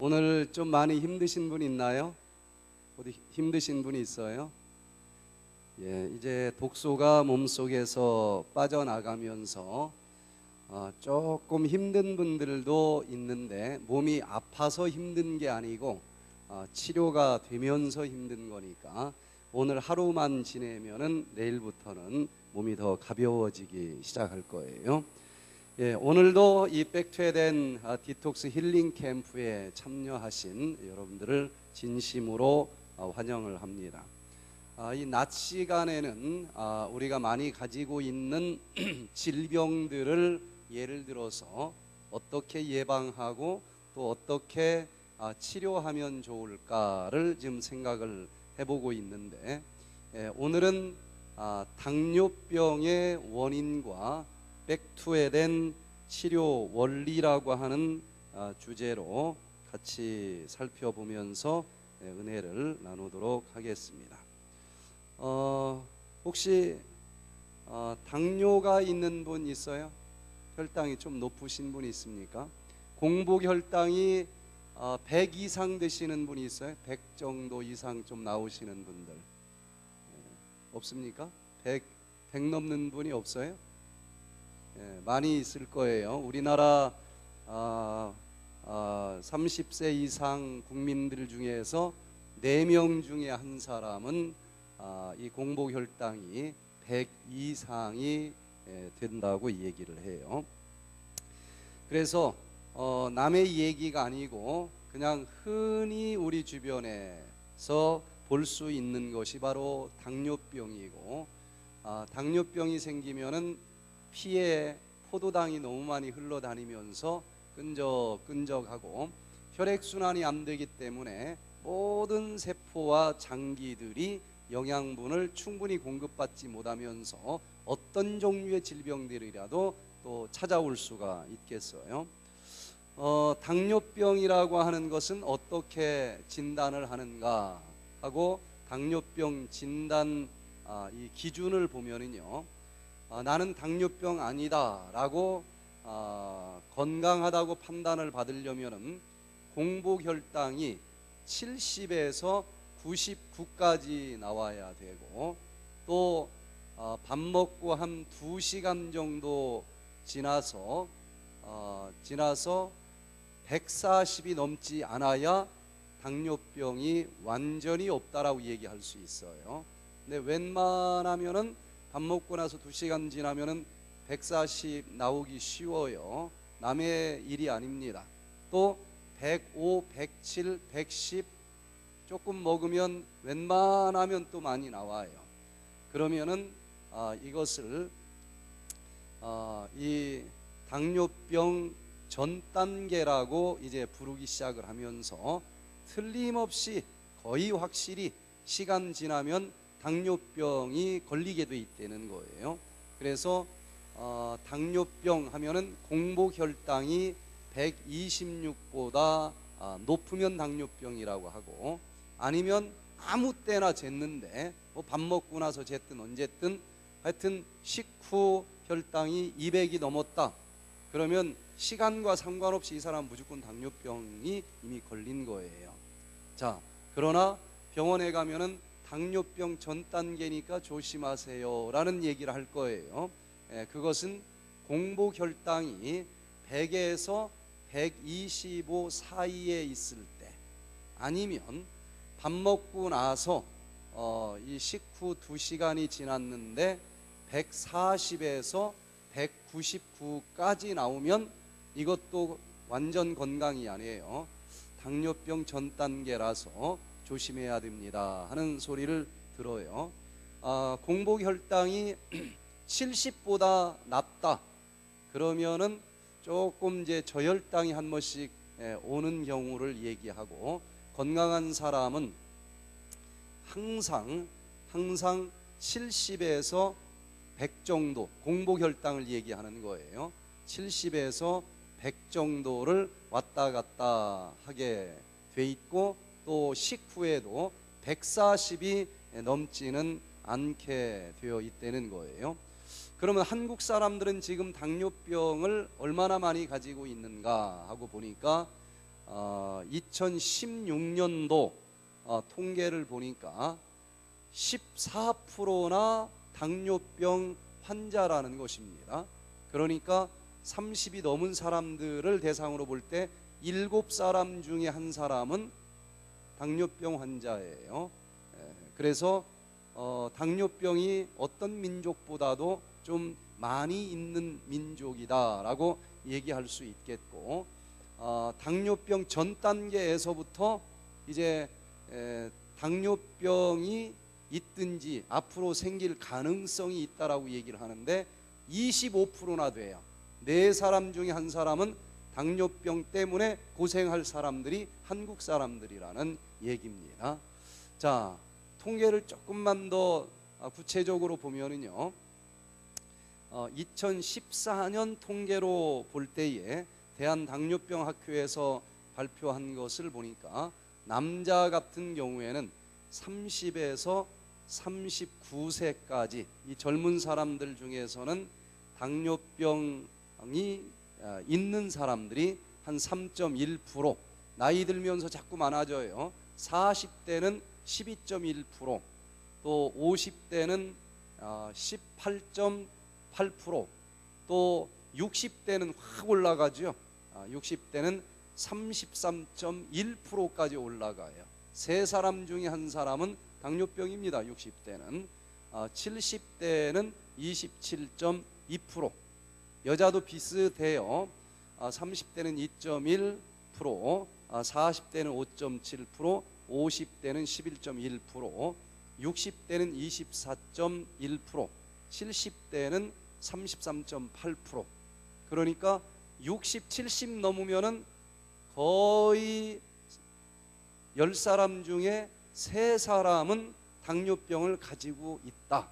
오늘 좀 많이 힘드신 분 있나요? 어디 힘드신 분이 있어요? 예, 이제 독소가 몸속에서 빠져나가면서 조금 힘든 분들도 있는데 몸이 아파서 힘든 게 아니고 치료가 되면서 힘든 거니까 오늘 하루만 지내면은 내일부터는 몸이 더 가벼워지기 시작할 거예요. 예, 오늘도 이 백투에덴 디톡스 힐링 캠프에 참여하신 여러분들을 진심으로 환영을 합니다. 이 낮 시간에는 우리가 많이 가지고 있는 질병들을 예를 들어서 어떻게 예방하고 또 어떻게 치료하면 좋을까를 지금 생각을 해보고 있는데, 오늘은 당뇨병의 원인과 백투에덴 치료 원리라고 하는 주제로 같이 살펴보면서 은혜를 나누도록 하겠습니다. 혹시 당뇨가 있는 분 있어요? 혈당이 좀 높으신 분 있습니까? 공복 혈당이 100 이상 되시는 분이 있어요? 100 정도 이상 좀 나오시는 분들 없습니까? 100 넘는 분이 없어요? 많이 있을 거예요. 우리나라 30세 이상 국민들 중에서 4명 중에 한 사람은 이 공복 혈당이 100 이상이 된다고 얘기를 해요. 그래서 남의 얘기가 아니고 그냥 흔히 우리 주변에서 볼 수 있는 것이 바로 당뇨병이고, 당뇨병이 생기면은 피에 포도당이 너무 많이 흘러다니면서 끈적끈적하고 혈액순환이 안 되기 때문에 모든 세포와 장기들이 영양분을 충분히 공급받지 못하면서 어떤 종류의 질병들이라도 또 찾아올 수가 있겠어요. 당뇨병이라고 하는 것은 어떻게 진단을 하는가 하고, 당뇨병 진단 이 기준을 보면은요, 나는 당뇨병 아니다 라고 건강하다고 판단을 받으려면은 공복 혈당이 70에서 99까지 나와야 되고, 또 밥 먹고 한 2시간 정도 지나서 140이 넘지 않아야 당뇨병이 완전히 없다라고 얘기할 수 있어요. 근데 웬만하면은 밥 먹고 나서 2시간 지나면은 140 나오기 쉬워요. 남의 일이 아닙니다. 또 105, 107, 110 조금 먹으면 웬만하면 또 많이 나와요. 그러면은 이것을 이 당뇨병 전 단계라고 이제 부르기 시작을 하면서 틀림없이 거의 확실히 시간 지나면 당뇨병이 걸리게 돼 있다는 거예요. 그래서 당뇨병 하면은 공복 혈당이 126보다 높으면 당뇨병이라고 하고, 아니면 아무 때나 쟀는데 뭐 밥 먹고 나서 쟀든 언제든 하여튼 식후 혈당이 200이 넘었다, 그러면 시간과 상관없이 이 사람 무조건 당뇨병이 이미 걸린 거예요. 자, 그러나 병원에 가면은 당뇨병 전 단계니까 조심하세요 라는 얘기를 할 거예요. 그것은 공복 혈당이 100에서 125 사이에 있을 때, 아니면 밥 먹고 나서 이 식후 2시간이 지났는데 140에서 199까지 나오면 이것도 완전 건강이 아니에요. 당뇨병 전 단계라서 조심해야 됩니다 하는 소리를 들어요. 공복 혈당이 70보다 낮다 그러면은 조금 이제 저혈당이 한 번씩 오는 경우를 얘기하고, 건강한 사람은 항상 70에서 100 정도 공복 혈당을 얘기하는 거예요. 70에서 100 정도를 왔다 갔다 하게 돼 있고, 또 식후에도 140이 넘지는 않게 되어 있다는 거예요. 그러면 한국 사람들은 지금 당뇨병을 얼마나 많이 가지고 있는가 하고 보니까 2016년도 통계를 보니까 14%나 당뇨병 환자라는 것입니다. 그러니까 30이 넘은 사람들을 대상으로 볼 때 7사람 중에 한 사람은 당뇨병 환자예요. 그래서 당뇨병이 어떤 민족보다도 좀 많이 있는 민족이다라고 얘기할 수 있겠고, 당뇨병 전 단계에서부터 이제 당뇨병이 있든지 앞으로 생길 가능성이 있다라고 얘기를 하는데 25%나 돼요. 4사람 중에 한 사람은 당뇨병 때문에 고생할 사람들이 한국 사람들이라는 얘기입니다. 자, 통계를 조금만 더 구체적으로 보면은요, 2014년 통계로 볼 때에 대한당뇨병학회에서 발표한 것을 보니까 남자 같은 경우에는 30에서 39세까지 이 젊은 사람들 중에서는 당뇨병이 있는 사람들이 한 3.1%, 나이 들면서 자꾸 많아져요. 40대는 12.1%, 또 50대는 18.8%, 또 60대는 확 올라가죠. 60대는 33.1%까지 올라가요. 3사람 중에 한 사람은 당뇨병입니다. 60대는 70대는 27.2%, 여자도 비슷해요. 30대는 2.1%, 40대는 5.7%, 50대는 11.1%, 60대는 24.1%, 70대는 33.8%. 그러니까 60, 70 넘으면은 거의 10사람 중에 3사람은 당뇨병을 가지고 있다.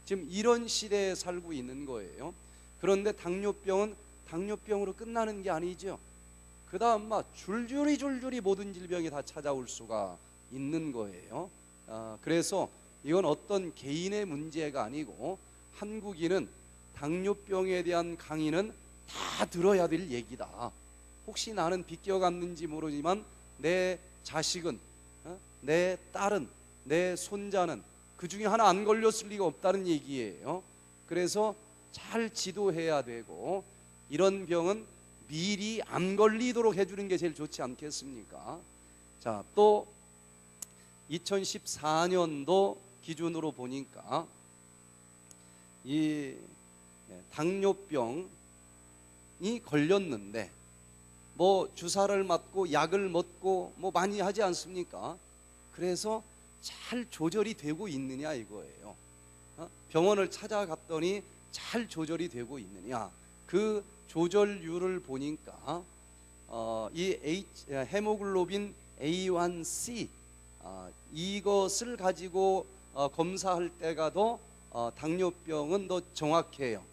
지금 이런 시대에 살고 있는 거예요. 그런데 당뇨병은 당뇨병으로 끝나는 게 아니죠. 그 다음 막 줄줄이 모든 질병이 다 찾아올 수가 있는 거예요. 그래서 이건 어떤 개인의 문제가 아니고 한국인은 당뇨병에 대한 강의는 다 들어야 될 얘기다. 혹시 나는 비껴갔는지 모르지만 내 자식은, 내 딸은, 내 손자는 그 중에 하나 안 걸렸을 리가 없다는 얘기예요. 그래서 잘 지도해야 되고, 이런 병은 미리 안 걸리도록 해주는 게 제일 좋지 않겠습니까? 자, 또 2014년도 기준으로 보니까 이 당뇨병이 걸렸는데 뭐 주사를 맞고 약을 먹고 뭐 많이 하지 않습니까? 그래서 잘 조절이 되고 있느냐 이거예요. 병원을 찾아갔더니 잘 조절이 되고 있느냐, 그 조절률을 보니까 이 헤모글로빈 A1C 이것을 가지고 검사할 때가 더 당뇨병은 더 정확해요.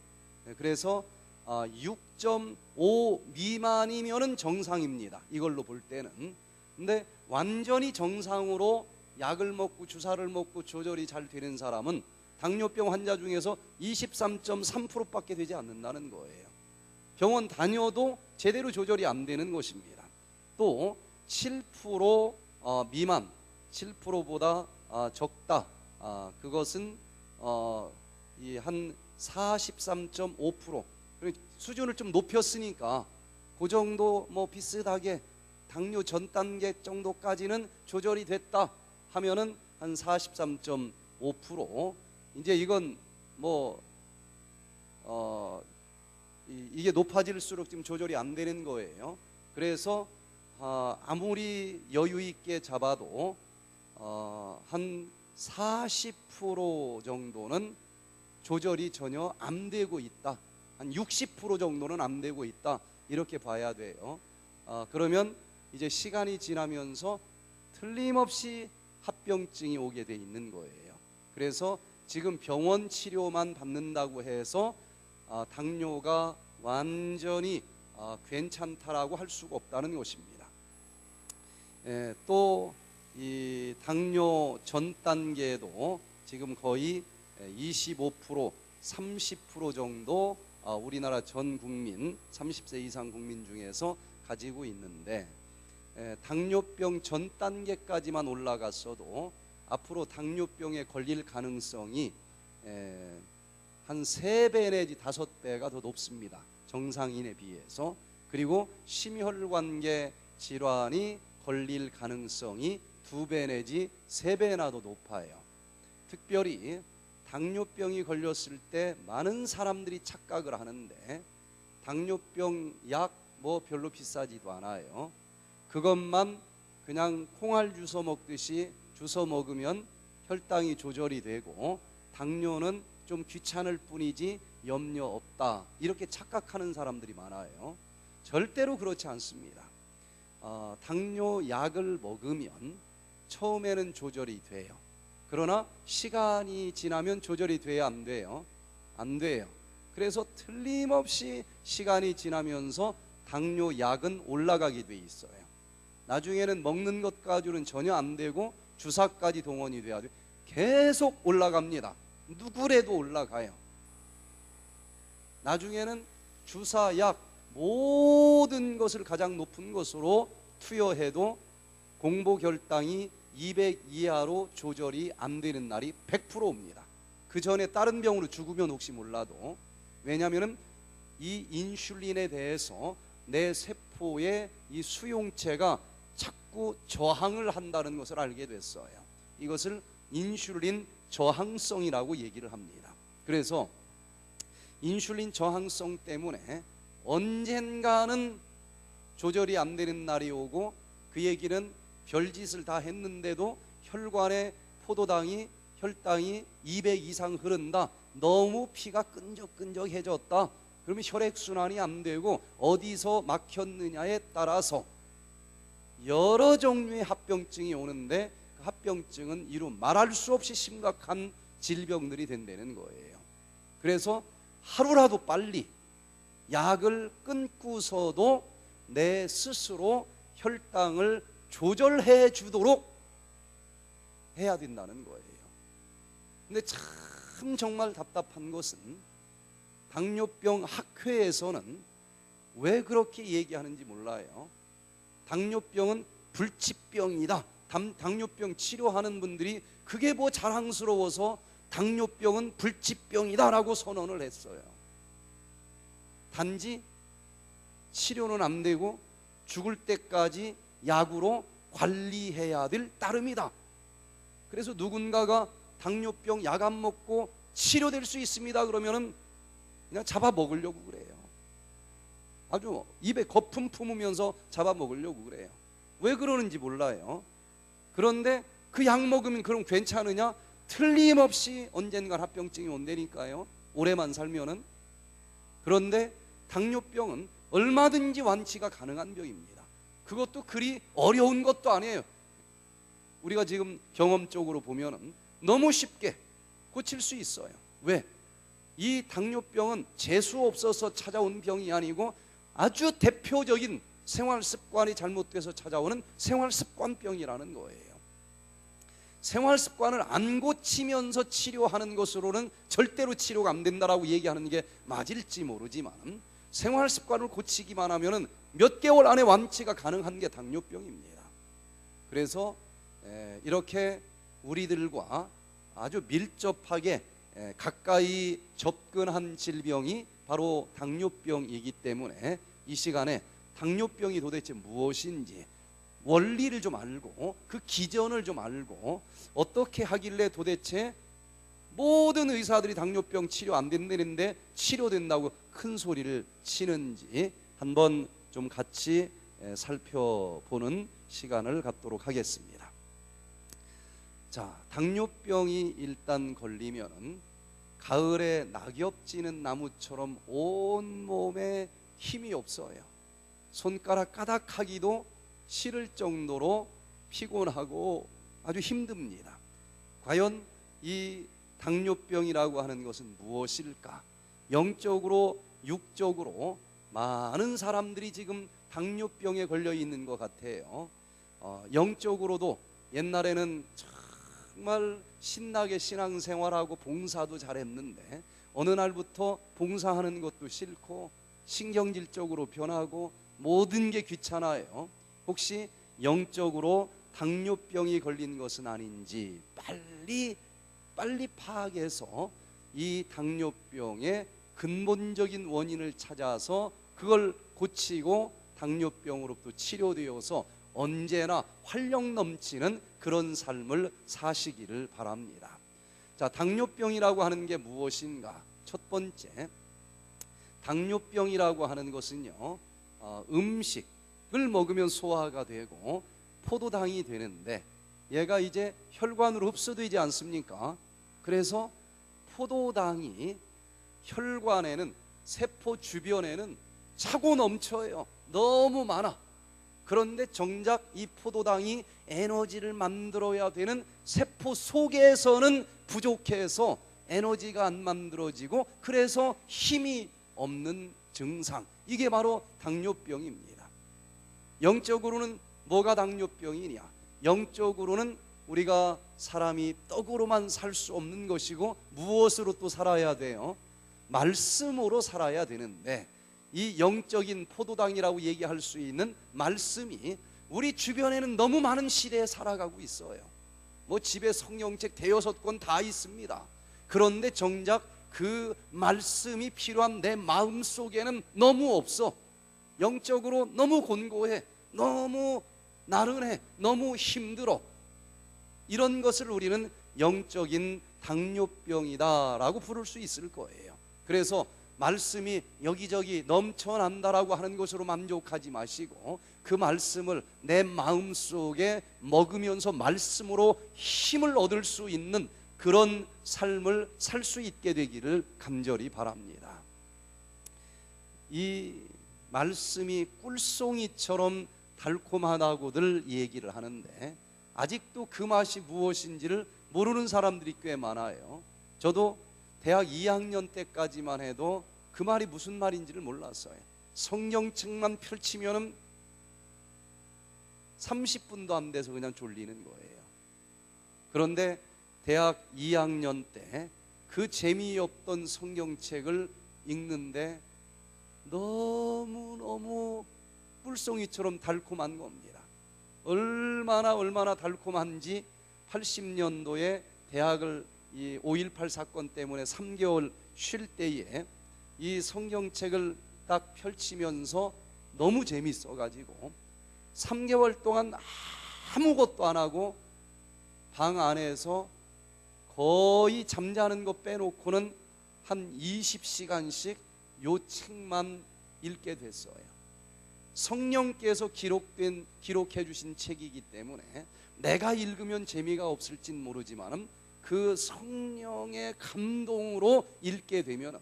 그래서 6.5 미만이면은 정상입니다. 이걸로 볼 때는. 근데 완전히 정상으로 약을 먹고 주사를 먹고 조절이 잘 되는 사람은 당뇨병 환자 중에서 23.3%밖에 되지 않는다는 거예요. 병원 다녀도 제대로 조절이 안 되는 것입니다. 또 7% 미만, 7%보다 적다. 그것은 한 43.5%. 수준을 좀 높였으니까 그 정도 뭐 비슷하게 당뇨 전 단계 정도까지는 조절이 됐다 하면은 한 43.5%. 이제 이건 뭐 이게 높아질수록 지금 조절이 안 되는 거예요. 그래서 아무리 여유 있게 잡아도 한 40% 정도는 조절이 전혀 안 되고 있다. 한 60% 정도는 안 되고 있다. 이렇게 봐야 돼요. 그러면 이제 시간이 지나면서 틀림없이 합병증이 오게 돼 있는 거예요. 그래서 지금 병원 치료만 받는다고 해서 당뇨가 완전히 괜찮다라고 할 수가 없다는 것입니다. 또 이 당뇨 전 단계도 지금 거의 25%, 30% 정도 우리나라 전 국민 30세 이상 국민 중에서 가지고 있는데, 당뇨병 전 단계까지만 올라갔어도 앞으로 당뇨병에 걸릴 가능성이 한 3배 내지 5배가 더 높습니다. 정상인에 비해서. 그리고 심혈관계 질환이 걸릴 가능성이 2배 내지 3배나 더 높아요. 특별히 당뇨병이 걸렸을 때 많은 사람들이 착각을 하는데 당뇨병 약 뭐 별로 비싸지도 않아요. 그것만 그냥 콩알 주워 먹듯이 주워 먹으면 혈당이 조절이 되고 당뇨는 좀 귀찮을 뿐이지 염려 없다, 이렇게 착각하는 사람들이 많아요. 절대로 그렇지 않습니다. 당뇨 약을 먹으면 처음에는 조절이 돼요. 그러나 시간이 지나면 조절이 돼야 안 돼요? 안 돼요. 그래서 틀림없이 시간이 지나면서 당뇨 약은 올라가게 돼 있어요. 나중에는 먹는 것 가지고는 전혀 안 되고 주사까지 동원이 돼야 돼요. 계속 올라갑니다. 누구래도 올라가요. 나중에는 주사, 약 모든 것을 가장 높은 것으로 투여해도 공복 혈당이 200 이하로 조절이 안 되는 날이 100% 옵니다. 그 전에 다른 병으로 죽으면 혹시 몰라도. 왜냐하면 이 인슐린에 대해서 내 세포의 이 수용체가 자꾸 저항을 한다는 것을 알게 됐어요. 이것을 인슐린 저항성이라고 얘기를 합니다. 그래서 인슐린 저항성 때문에 언젠가는 조절이 안 되는 날이 오고, 그 얘기는 별짓을 다 했는데도 혈관에 포도당이 혈당이 200 이상 흐른다, 너무 피가 끈적끈적해졌다, 그러면 혈액순환이 안 되고 어디서 막혔느냐에 따라서 여러 종류의 합병증이 오는데, 그 합병증은 이루 말할 수 없이 심각한 질병들이 된다는 거예요. 그래서 하루라도 빨리 약을 끊고서도 내 스스로 혈당을 조절해 주도록 해야 된다는 거예요. 근데 참 정말 답답한 것은 당뇨병 학회에서는 왜 그렇게 얘기하는지 몰라요. 당뇨병은 불치병이다. 당뇨병 치료하는 분들이 그게 뭐 자랑스러워서 당뇨병은 불치병이다 라고 선언을 했어요. 단지 치료는 안 되고 죽을 때까지 약으로 관리해야 될 따름이다. 그래서 누군가가 당뇨병 약 안 먹고 치료될 수 있습니다 그러면은 그냥 잡아먹으려고 그래요. 아주 입에 거품 품으면서 잡아먹으려고 그래요. 왜 그러는지 몰라요. 그런데 그 약 먹으면 그럼 괜찮으냐? 틀림없이 언젠가 합병증이 온다니까요, 오래만 살면은. 그런데 당뇨병은 얼마든지 완치가 가능한 병입니다. 그것도 그리 어려운 것도 아니에요. 우리가 지금 경험적으로 보면은 너무 쉽게 고칠 수 있어요. 왜? 이 당뇨병은 재수 없어서 찾아온 병이 아니고 아주 대표적인 생활 습관이 잘못돼서 찾아오는 생활 습관병이라는 거예요. 생활 습관을 안 고치면서 치료하는 것으로는 절대로 치료가 안 된다라고 얘기하는 게 맞을지 모르지만, 생활 습관을 고치기만 하면은 몇 개월 안에 완치가 가능한 게 당뇨병입니다. 그래서 이렇게 우리들과 아주 밀접하게 가까이 접근한 질병이 바로 당뇨병이기 때문에 이 시간에 당뇨병이 도대체 무엇인지 원리를 좀 알고 그 기전을 좀 알고 어떻게 하길래 도대체 모든 의사들이 당뇨병 치료 안 된다는데 치료된다고 큰 소리를 치는지 한번 좀 같이 살펴보는 시간을 갖도록 하겠습니다. 자, 당뇨병이 일단 걸리면은 가을에 낙엽 지는 나무처럼 온몸에 힘이 없어요. 손가락 까닥하기도 싫을 정도로 피곤하고 아주 힘듭니다. 과연 이 당뇨병이라고 하는 것은 무엇일까? 영적으로 육적으로 많은 사람들이 지금 당뇨병에 걸려 있는 것 같아요. 영적으로도 옛날에는 정말 신나게 신앙생활하고 봉사도 잘했는데 어느 날부터 봉사하는 것도 싫고 신경질적으로 변하고 모든 게 귀찮아요. 혹시 영적으로 당뇨병이 걸린 것은 아닌지 빨리 파악해서 이 당뇨병의 근본적인 원인을 찾아서 그걸 고치고 당뇨병으로부터 치료되어서 언제나 활력 넘치는 그런 삶을 사시기를 바랍니다. 자, 당뇨병이라고 하는 게 무엇인가? 첫 번째, 당뇨병이라고 하는 것은요, 음식을 먹으면 소화가 되고 포도당이 되는데 얘가 이제 혈관으로 흡수되지 않습니까? 그래서 포도당이 혈관에는, 세포 주변에는 차고 넘쳐요. 너무 많아. 그런데 정작 이 포도당이 에너지를 만들어야 되는 세포 속에서는 부족해서 에너지가 안 만들어지고 그래서 힘이 없는 증상, 이게 바로 당뇨병입니다. 영적으로는 뭐가 당뇨병이냐? 영적으로는 우리가 사람이 떡으로만 살 수 없는 것이고 무엇으로 또 살아야 돼요? 말씀으로 살아야 되는데 이 영적인 포도당이라고 얘기할 수 있는 말씀이 우리 주변에는 너무 많은 시대에 살아가고 있어요. 뭐 집에 성경책 대여섯 권 다 있습니다. 그런데 정작 그 말씀이 필요한 내 마음 속에는 너무 없어. 영적으로 너무 곤고해, 너무 나른해, 너무 힘들어. 이런 것을 우리는 영적인 당뇨병이다라고 부를 수 있을 거예요. 그래서 말씀이 여기저기 넘쳐난다라고 하는 것으로 만족하지 마시고 그 말씀을 내 마음속에 먹으면서 말씀으로 힘을 얻을 수 있는 그런 삶을 살 수 있게 되기를 간절히 바랍니다. 이 말씀이 꿀송이처럼 달콤하다고들 얘기를 하는데 아직도 그 맛이 무엇인지를 모르는 사람들이 꽤 많아요. 저도 대학 2학년 때까지만 해도 그 말이 무슨 말인지를 몰랐어요. 성경책만 펼치면은 30분도 안 돼서 그냥 졸리는 거예요. 그런데 대학 2학년 때 그 재미없던 성경책을 읽는데 너무너무 꿀송이처럼 달콤한 겁니다. 얼마나 달콤한지 80년도에 대학을 이 5.18 사건 때문에 3개월 쉴 때에 이 성경책을 딱 펼치면서 너무 재밌어가지고 3개월 동안 아무것도 안 하고 방 안에서 거의 잠자는 거 빼놓고는 한 20시간씩 요 책만 읽게 됐어요. 성령께서 기록해 주신 책이기 때문에 내가 읽으면 재미가 없을진 모르지만 그 성령의 감동으로 읽게 되면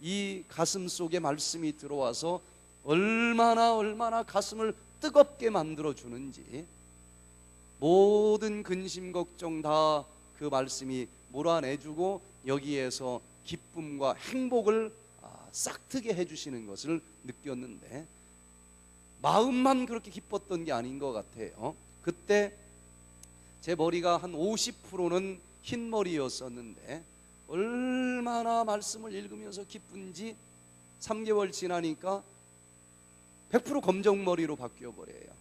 이 가슴 속에 말씀이 들어와서 얼마나 가슴을 뜨겁게 만들어 주는지 모든 근심 걱정 다 그 말씀이 몰아내주고 여기에서 기쁨과 행복을 싹트게 해주시는 것을 느꼈는데 마음만 그렇게 기뻤던 게 아닌 것 같아요. 그때 제 머리가 한 50%는 흰머리였었는데 얼마나 말씀을 읽으면서 기쁜지 3개월 지나니까 100% 검정머리로 바뀌어버려요.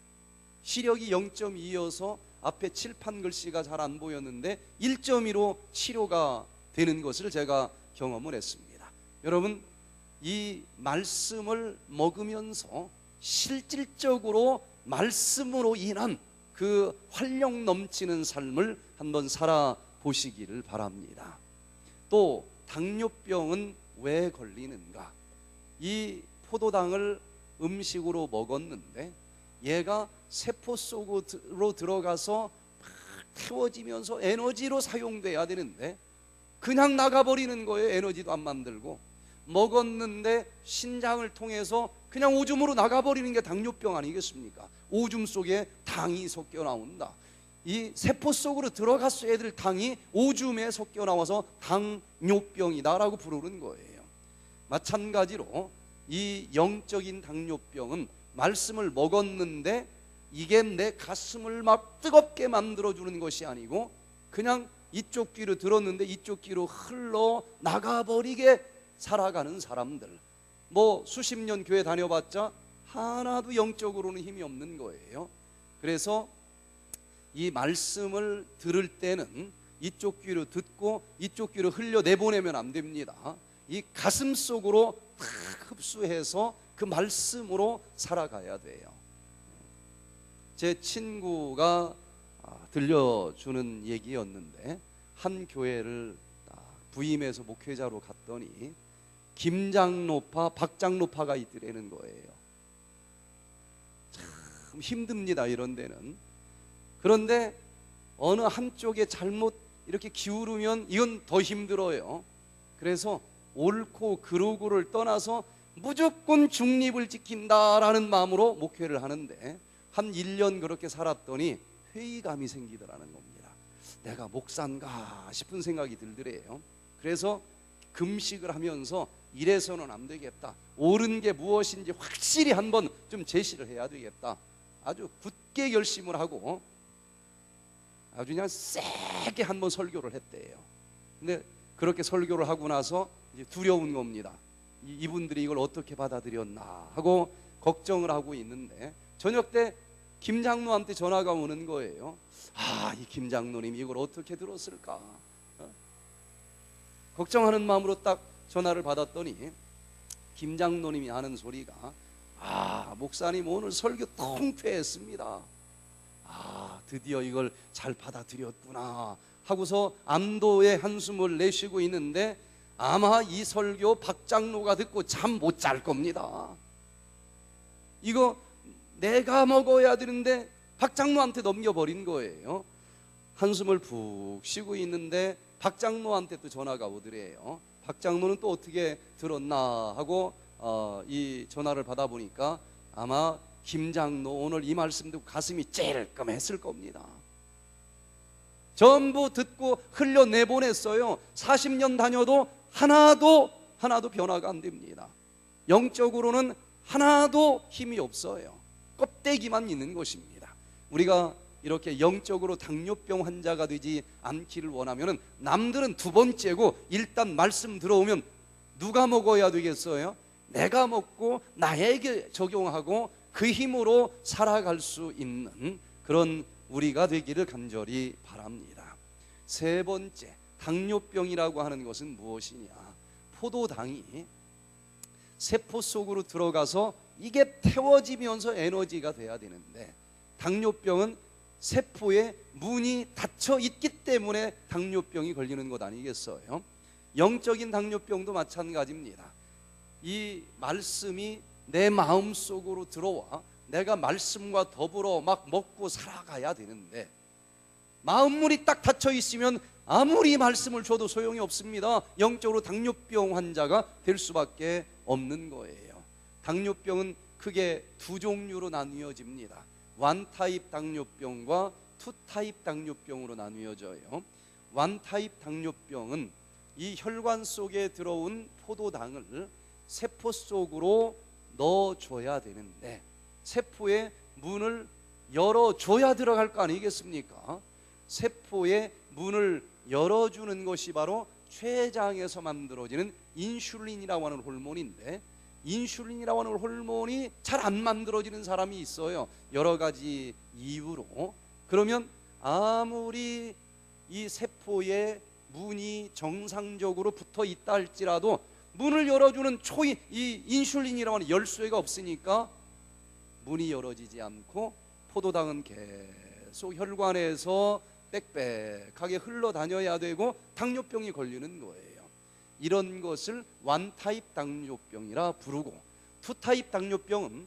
시력이 0.2여서 앞에 칠판 글씨가 잘 안 보였는데 1.2로 치료가 되는 것을 제가 경험을 했습니다. 여러분, 이 말씀을 먹으면서 실질적으로 말씀으로 인한 그 활력 넘치는 삶을 한번 살아보시기를 바랍니다. 또 당뇨병은 왜 걸리는가? 이 포도당을 음식으로 먹었는데 얘가 세포 속으로 들어가서 막 태워지면서 에너지로 사용돼야 되는데 그냥 나가버리는 거예요. 에너지도 안 만들고 먹었는데 신장을 통해서 그냥 오줌으로 나가버리는 게 당뇨병 아니겠습니까? 오줌 속에 당이 섞여 나온다. 이 세포 속으로 들어갔어야 될 당이 오줌에 섞여 나와서 당뇨병이다라고 부르는 거예요. 마찬가지로 이 영적인 당뇨병은 말씀을 먹었는데 이게 내 가슴을 막 뜨겁게 만들어주는 것이 아니고 그냥 이쪽 귀로 들었는데 이쪽 귀로 흘러 나가버리게 살아가는 사람들, 뭐 수십 년 교회 다녀봤자 하나도 영적으로는 힘이 없는 거예요. 그래서 이 말씀을 들을 때는 이쪽 귀로 듣고 이쪽 귀로 흘려 내보내면 안 됩니다. 이 가슴 속으로 탁 흡수해서 그 말씀으로 살아가야 돼요. 제 친구가 들려주는 얘기였는데, 한 교회를 부임해서 목회자로 갔더니 김장로파, 박장로파가 있더라는 거예요. 참 힘듭니다, 이런 데는. 그런데 어느 한쪽에 잘못 이렇게 기울으면 이건 더 힘들어요. 그래서 옳고 그르고를 떠나서 무조건 중립을 지킨다라는 마음으로 목회를 하는데, 한 1년 그렇게 살았더니 회의감이 생기더라는 겁니다. 내가 목사인가 싶은 생각이 들더래요. 그래서 금식을 하면서 이래서는 안 되겠다, 옳은 게 무엇인지 확실히 한번 좀 제시를 해야 되겠다, 아주 굳게 결심을 하고 아주 그냥 세게 한번 설교를 했대요. 근데 그렇게 설교를 하고 나서 이제 두려운 겁니다. 이분들이 이걸 어떻게 받아들였나 하고 걱정을 하고 있는데, 저녁 때 김 장로한테 전화가 오는 거예요. 이 김 장로님이 이걸 어떻게 들었을까, 걱정하는 마음으로 딱 전화를 받았더니 김 장로님이 하는 소리가, 목사님 오늘 설교 통쾌했습니다. 드디어 이걸 잘 받아들였구나 하고서 안도의 한숨을 내쉬고 있는데, 아마 이 설교 박 장로가 듣고 잠 못 잘 겁니다. 이거 내가 먹어야 되는데 박 장로한테 넘겨버린 거예요. 한숨을 푹 쉬고 있는데 박 장로한테 또 전화가 오더래요. 박 장로는 또 어떻게 들었나 하고 이 전화를 받아보니까 아마 김 장로 오늘 이 말씀 듣고 가슴이 찔끔했을 겁니다. 전부 듣고 흘려내보냈어요. 40년 다녀도 하나도 변화가 안 됩니다. 영적으로는 하나도 힘이 없어요. 껍데기만 있는 것입니다. 우리가 이렇게 영적으로 당뇨병 환자가 되지 않기를 원하면 남들은 두 번째고, 일단 말씀 들어오면 누가 먹어야 되겠어요? 내가 먹고 나에게 적용하고 그 힘으로 살아갈 수 있는 그런 우리가 되기를 간절히 바랍니다. 세 번째, 당뇨병이라고 하는 것은 무엇이냐? 포도당이 세포 속으로 들어가서 이게 태워지면서 에너지가 돼야 되는데, 당뇨병은 세포에 문이 닫혀 있기 때문에 당뇨병이 걸리는 것 아니겠어요? 영적인 당뇨병도 마찬가지입니다. 이 말씀이 내 마음 속으로 들어와 내가 말씀과 더불어 막 먹고 살아가야 되는데, 마음문이 딱 닫혀 있으면 아무리 말씀을 줘도 소용이 없습니다. 영적으로 당뇨병 환자가 될 수밖에 없는 거예요. 당뇨병은 크게 두 종류로 나뉘어집니다. 원타입 당뇨병과 투타입 당뇨병으로 나뉘어져요. 원타입 당뇨병은 이 혈관 속에 들어온 포도당을 세포 속으로 넣어줘야 되는데, 세포의 문을 열어줘야 들어갈 거 아니겠습니까? 세포의 문을 열어주는 것이 바로 췌장에서 만들어지는 인슐린이라고 하는 호르몬인데, 인슐린이라고 하는 호르몬이 잘 안 만들어지는 사람이 있어요. 여러 가지 이유로. 그러면 아무리 이 세포에 문이 정상적으로 붙어 있다 할지라도 문을 열어주는 이 인슐린이라고 하는 열쇠가 없으니까 문이 열어지지 않고 포도당은 계속 혈관에서 빽빽하게 흘러다녀야 되고 당뇨병이 걸리는 거예요. 이런 것을 원타입 당뇨병이라 부르고, 투타입 당뇨병은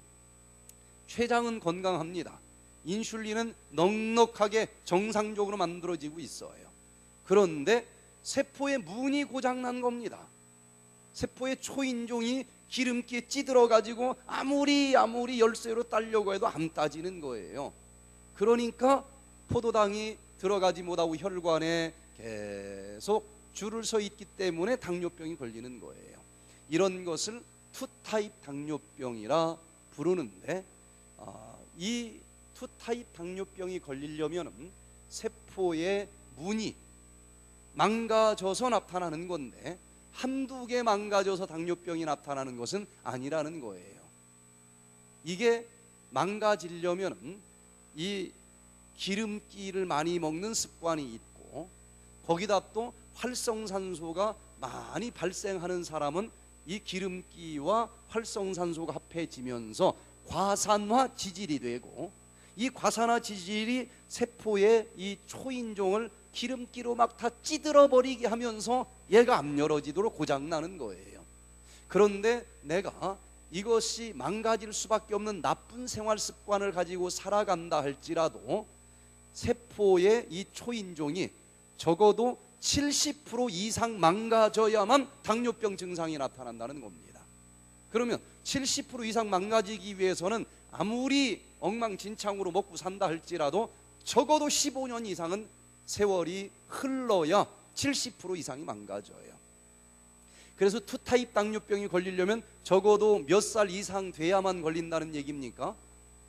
췌장은 건강합니다. 인슐린은 넉넉하게 정상적으로 만들어지고 있어요. 그런데 세포의 문이 고장난 겁니다. 세포의 초인종이 기름기에 찌들어 가지고 아무리 열쇠로 따려고 해도 안 따지는 거예요. 그러니까 포도당이 들어가지 못하고 혈관에 계속 줄을 서 있기 때문에 당뇨병이 걸리는 거예요. 이런 것을 투타입 당뇨병이라 부르는데, 이 투타입 당뇨병이 걸리려면 세포의 문이 망가져서 나타나는 건데, 한두 개 망가져서 당뇨병이 나타나는 것은 아니라는 거예요. 이게 망가지려면 이 기름기를 많이 먹는 습관이 있고, 거기다 또 활성산소가 많이 발생하는 사람은 이 기름기와 활성산소가 합해지면서 과산화 지질이 되고, 이 과산화 지질이 세포의 이 초인종을 기름기로 막 다 찌들어 버리게 하면서 얘가 안 열어지도록 고장나는 거예요. 그런데 내가 이것이 망가질 수밖에 없는 나쁜 생활 습관을 가지고 살아간다 할지라도 세포의 이 초인종이 적어도 70% 이상 망가져야만 당뇨병 증상이 나타난다는 겁니다. 그러면 70% 이상 망가지기 위해서는 아무리 엉망진창으로 먹고 산다 할지라도 적어도 15년 이상은 세월이 흘러야 70% 이상이 망가져요. 그래서 투타입 당뇨병이 걸리려면 적어도 몇 살 이상 돼야만 걸린다는 얘기입니까?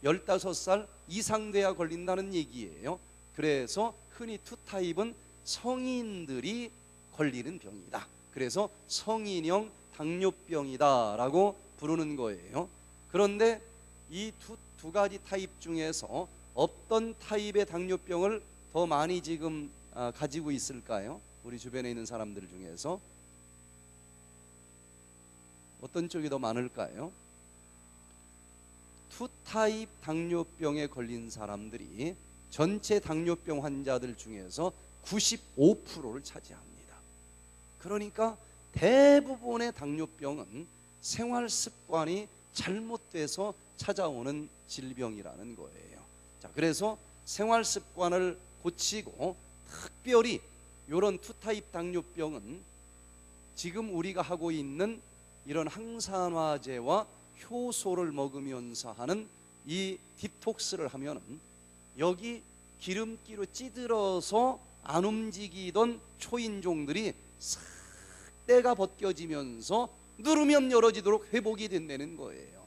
15살 이상 돼야 걸린다는 얘기예요. 그래서 흔히 투타입은 성인들이 걸리는 병이다. 그래서 성인형 당뇨병이다 라고 부르는 거예요. 그런데 이 두 가지 타입 중에서 어떤 타입의 당뇨병을 더 많이 지금 가지고 있을까요? 우리 주변에 있는 사람들 중에서 어떤 쪽이 더 많을까요? 투타입 당뇨병에 걸린 사람들이 전체 당뇨병 환자들 중에서 95%를 차지합니다. 그러니까 대부분의 당뇨병은 생활 습관이 잘못돼서 찾아오는 질병이라는 거예요. 자, 그래서 생활 습관을 고치고 특별히 이런 투타입 당뇨병은 지금 우리가 하고 있는 이런 항산화제와 효소를 먹으면서 하는 이 디톡스를 하면은 여기 기름기로 찌들어서 안 움직이던 초인종들이 싹 때가 벗겨지면서 누르면 열어지도록 회복이 된다는 거예요.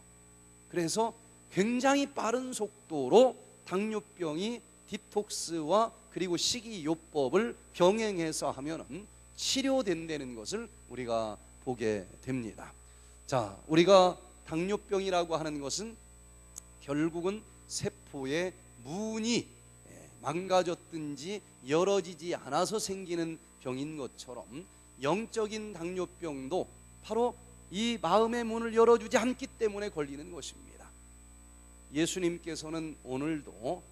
그래서 굉장히 빠른 속도로 당뇨병이 디톡스와 그리고 식이요법을 병행해서 하면은 치료된다는 것을 우리가 보게 됩니다. 자, 우리가 당뇨병이라고 하는 것은 결국은 세포의 문이 망가졌든지 열어지지 않아서 생기는 병인 것처럼 영적인 당뇨병도 바로 이 마음의 문을 열어주지 않기 때문에 걸리는 것입니다. 예수님께서는 오늘도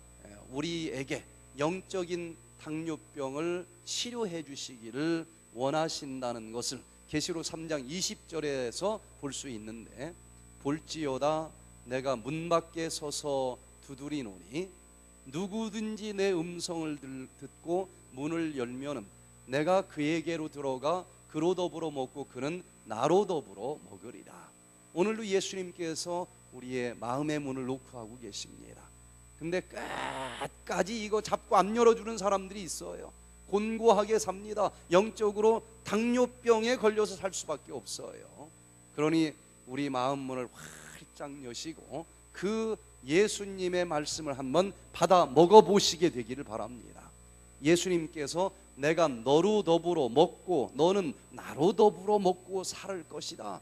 우리에게 영적인 당뇨병을 치료해 주시기를 원하신다는 것을 계시록 3장 20절에서 볼 수 있는데, 볼지어다 내가 문 밖에 서서 두드리노니 누구든지 내 음성을 듣고 문을 열면은 내가 그에게로 들어가 그로 더불어 먹고 그는 나로 더불어 먹으리라. 오늘도 예수님께서 우리의 마음의 문을 노크하고 계십니다. 근데 끝까지 이거 잡고 안 열어주는 사람들이 있어요. 곤고하게 삽니다. 영적으로 당뇨병에 걸려서 살 수밖에 없어요. 그러니 우리 마음 문을 활짝 여시고 그 예수님의 말씀을 한번 받아 먹어보시게 되기를 바랍니다. 예수님께서 내가 너로 더불어 먹고 너는 나로 더불어 먹고 살 것이다.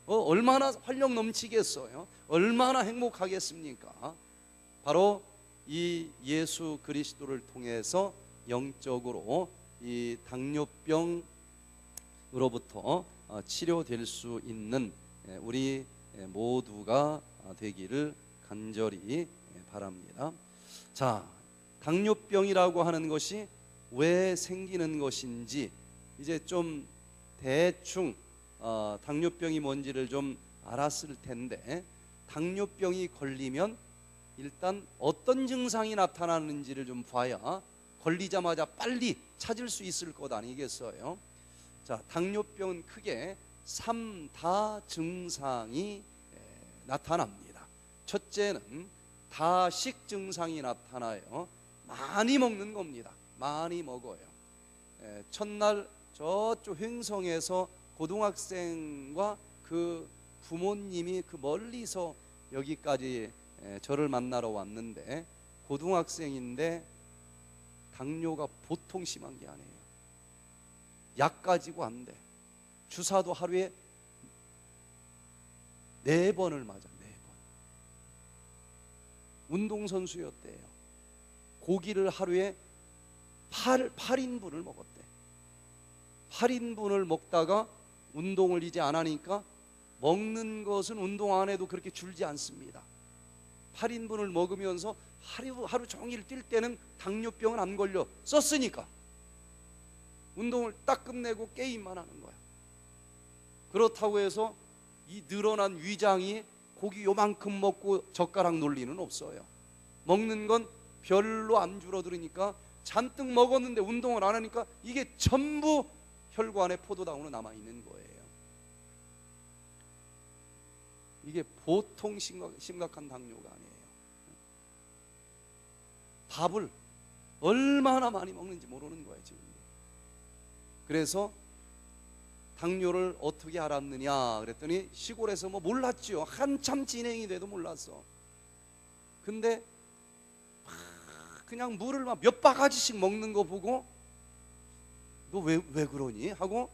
얼마나 활력 넘치겠어요? 얼마나 행복하겠습니까? 바로 이 예수 그리스도를 통해서 영적으로 이 당뇨병으로부터 치료될 수 있는 우리 모두가 되기를 간절히 바랍니다. 자, 당뇨병이라고 하는 것이 왜 생기는 것인지 이제 좀 대충 당뇨병이 뭔지를 좀 알았을 텐데, 당뇨병이 걸리면 일단 어떤 증상이 나타나는지를 좀 봐야 걸리자마자 빨리 찾을 수 있을 것 아니겠어요? 자, 당뇨병은 크게 3다 증상이 나타납니다. 첫째는 다식 증상이 나타나요. 많이 먹는 겁니다. 많이 먹어요. 첫날 저쪽 횡성에서 고등학생과 그 부모님이 그 멀리서 여기까지 저를 만나러 왔는데, 고등학생인데 당뇨가 보통 심한 게 아니에요. 약 가지고 안 돼. 주사도 하루에 4번을 맞아. 4번. 운동선수였대요. 고기를 하루에 8인분을 먹었대. 8인분을 먹다가 운동을 이제 안 하니까 먹는 것은 운동 안 해도 그렇게 줄지 않습니다. 8인분을 먹으면서 하루 종일 뛸 때는 당뇨병은 안 걸려 썼으니까 운동을 딱 끝내고 게임만 하는 거야. 그렇다고 해서 이 늘어난 위장이 고기 요만큼 먹고 젓가락 논리는 없어요. 먹는 건 별로 안 줄어들으니까 잔뜩 먹었는데 운동을 안 하니까 이게 전부 혈관에 포도당으로 남아있는 거예요. 이게 보통 심각한 당뇨가 아니에요. 밥을 얼마나 많이 먹는지 모르는 거예요 지금. 그래서 당뇨를 어떻게 알았느냐 그랬더니 시골에서 뭐 몰랐죠. 한참 진행이 돼도 몰랐어. 근데 그냥 물을 막 몇 바가지씩 먹는 거 보고 너 왜 그러니? 하고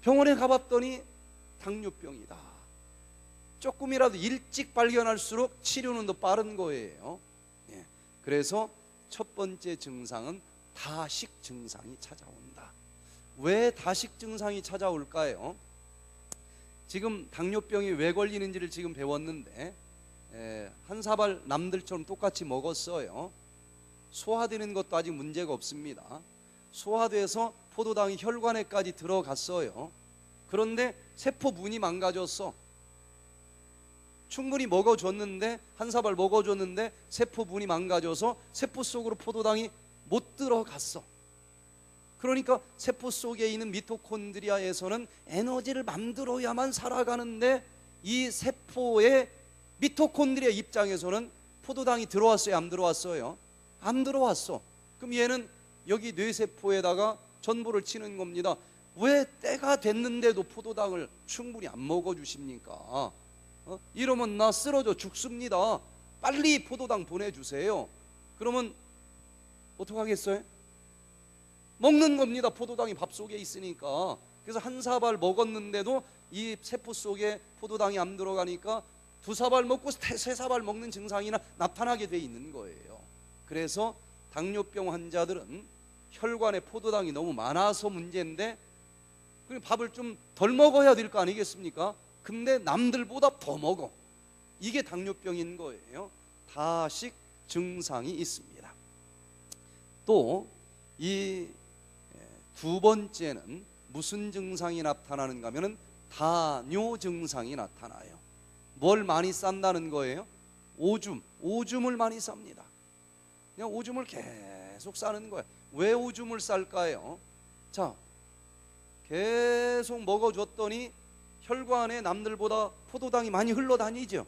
병원에 가봤더니 당뇨병이다. 조금이라도 일찍 발견할수록 치료는 더 빠른 거예요. 예. 그래서 첫 번째 증상은 다식 증상이 찾아온다. 왜 다식 증상이 찾아올까요? 지금 당뇨병이 왜 걸리는지를 지금 배웠는데 한 사발 남들처럼 똑같이 먹었어요. 소화되는 것도 아직 문제가 없습니다. 소화돼서 포도당이 혈관에까지 들어갔어요. 그런데 세포 문이 망가졌어. 충분히 먹어줬는데 한 사발 먹어줬는데 세포 문이 망가져서 세포 속으로 포도당이 못 들어갔어. 그러니까 세포 속에 있는 미토콘드리아에서는 에너지를 만들어야만 살아가는데 이 세포의 미토콘드리아 입장에서는 포도당이 들어왔어요? 안 들어왔어요? 안 들어왔어. 그럼 얘는 여기 뇌세포에다가 전보를 치는 겁니다. 왜 때가 됐는데도 포도당을 충분히 안 먹어주십니까? 이러면 나 쓰러져 죽습니다. 빨리 포도당 보내주세요. 그러면 어떡하겠어요? 먹는 겁니다. 포도당이 밥 속에 있으니까. 그래서 한 사발 먹었는데도 이 세포 속에 포도당이 안 들어가니까 두 사발 먹고 세 사발 먹는 증상이나 나타나게 돼 있는 거예요. 그래서 당뇨병 환자들은 혈관에 포도당이 너무 많아서 문제인데 밥을 좀 덜 먹어야 될 거 아니겠습니까? 근데 남들보다 더 먹어. 이게 당뇨병인 거예요. 다식 증상이 있습니다. 또 이 두 번째는 무슨 증상이 나타나는가 하면은 다뇨 증상이 나타나요. 뭘 많이 싼다는 거예요? 오줌을 많이 쌉니다. 그냥 오줌을 계속 싸는 거예요. 왜 오줌을 쌀까요? 자, 계속 먹어줬더니 혈관에 남들보다 포도당이 많이 흘러다니죠.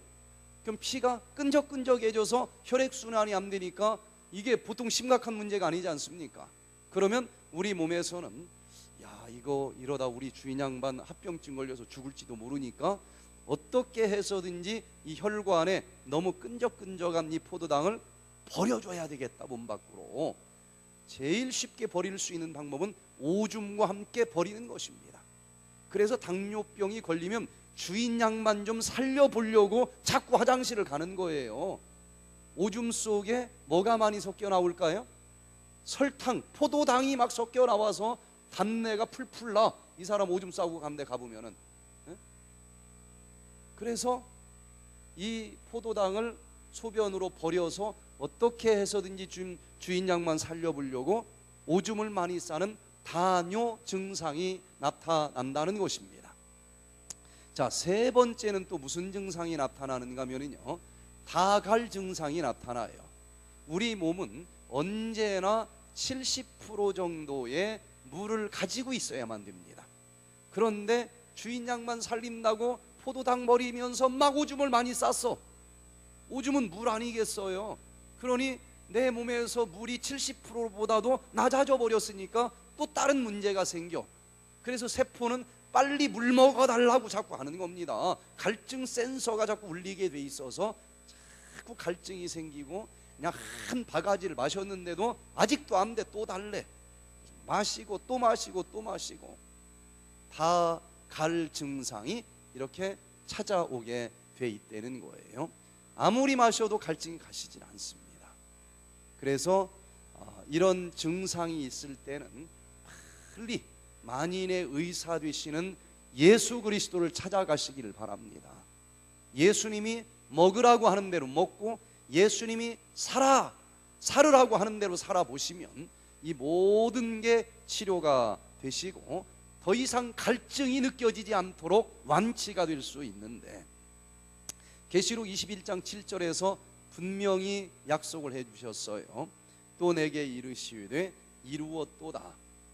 그럼 피가 끈적끈적해져서 혈액순환이 안 되니까 이게 보통 심각한 문제가 아니지 않습니까? 그러면 우리 몸에서는 야 이거 이러다 우리 주인 양반 합병증 걸려서 죽을지도 모르니까 어떻게 해서든지 이 혈관에 너무 끈적끈적한 이 포도당을 버려줘야 되겠다. 몸 밖으로. 제일 쉽게 버릴 수 있는 방법은 오줌과 함께 버리는 것입니다. 그래서 당뇨병이 걸리면 주인 양만 좀 살려보려고 자꾸 화장실을 가는 거예요. 오줌 속에 뭐가 많이 섞여 나올까요? 설탕, 포도당이 막 섞여 나와서 단내가 풀풀 나. 이 사람 오줌 싸고 간 데 가보면은. 그래서 이 포도당을 소변으로 버려서 어떻게 해서든지 주인 양만 살려보려고 오줌을 많이 싸는 다뇨 증상이 나타난다는 것입니다. 자, 세 번째는 또 무슨 증상이 나타나는가 하면요, 다갈 증상이 나타나요. 우리 몸은 언제나 70% 정도의 물을 가지고 있어야만 됩니다. 그런데 주인 양만 살린다고 포도당 버리면서 막 오줌을 많이 쌌어. 오줌은 물 아니겠어요? 그러니 내 몸에서 물이 70%보다도 낮아져 버렸으니까 또 다른 문제가 생겨. 그래서 세포는 빨리 물 먹어달라고 자꾸 하는 겁니다. 갈증 센서가 자꾸 울리게 돼 있어서 자꾸 갈증이 생기고 그냥 한 바가지를 마셨는데도 아직도 안 돼. 또 달래. 마시고 또 마시고 또 마시고. 다 갈 증상이 이렇게 찾아오게 돼 있다는 거예요. 아무리 마셔도 갈증이 가시질 않습니다. 그래서 이런 증상이 있을 때는 빨리 만인의 의사 되시는 예수 그리스도를 찾아가시기를 바랍니다. 예수님이 먹으라고 하는 대로 먹고 예수님이 살으라고 하는 대로 살아보시면 이 모든 게 치료가 되시고 더 이상 갈증이 느껴지지 않도록 완치가 될 수 있는데, 계시록 21장 7절에서 분명히 약속을 해주셨어요. 또 내게 이르시되 이루었도다.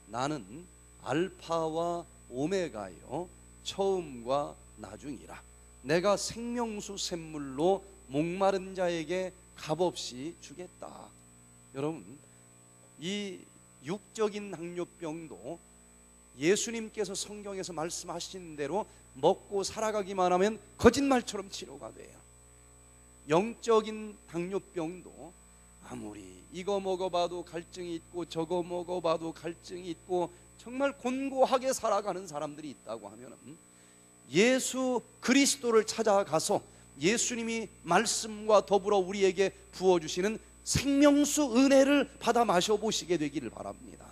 나는 알파와 오메가요 처음과 나중이라. 내가 생명수 샘물로 목마른 자에게 값없이 주겠다. 여러분, 이 육적인 당뇨병도 예수님께서 성경에서 말씀하신 대로 먹고 살아가기만 하면 거짓말처럼 치료가 돼요. 영적인 당뇨병도 아무리 이거 먹어봐도 갈증이 있고 저거 먹어봐도 갈증이 있고 정말 곤고하게 살아가는 사람들이 있다고 하면 예수 그리스도를 찾아가서 예수님이 말씀과 더불어 우리에게 부어주시는 생명수 은혜를 받아 마셔보시게 되기를 바랍니다.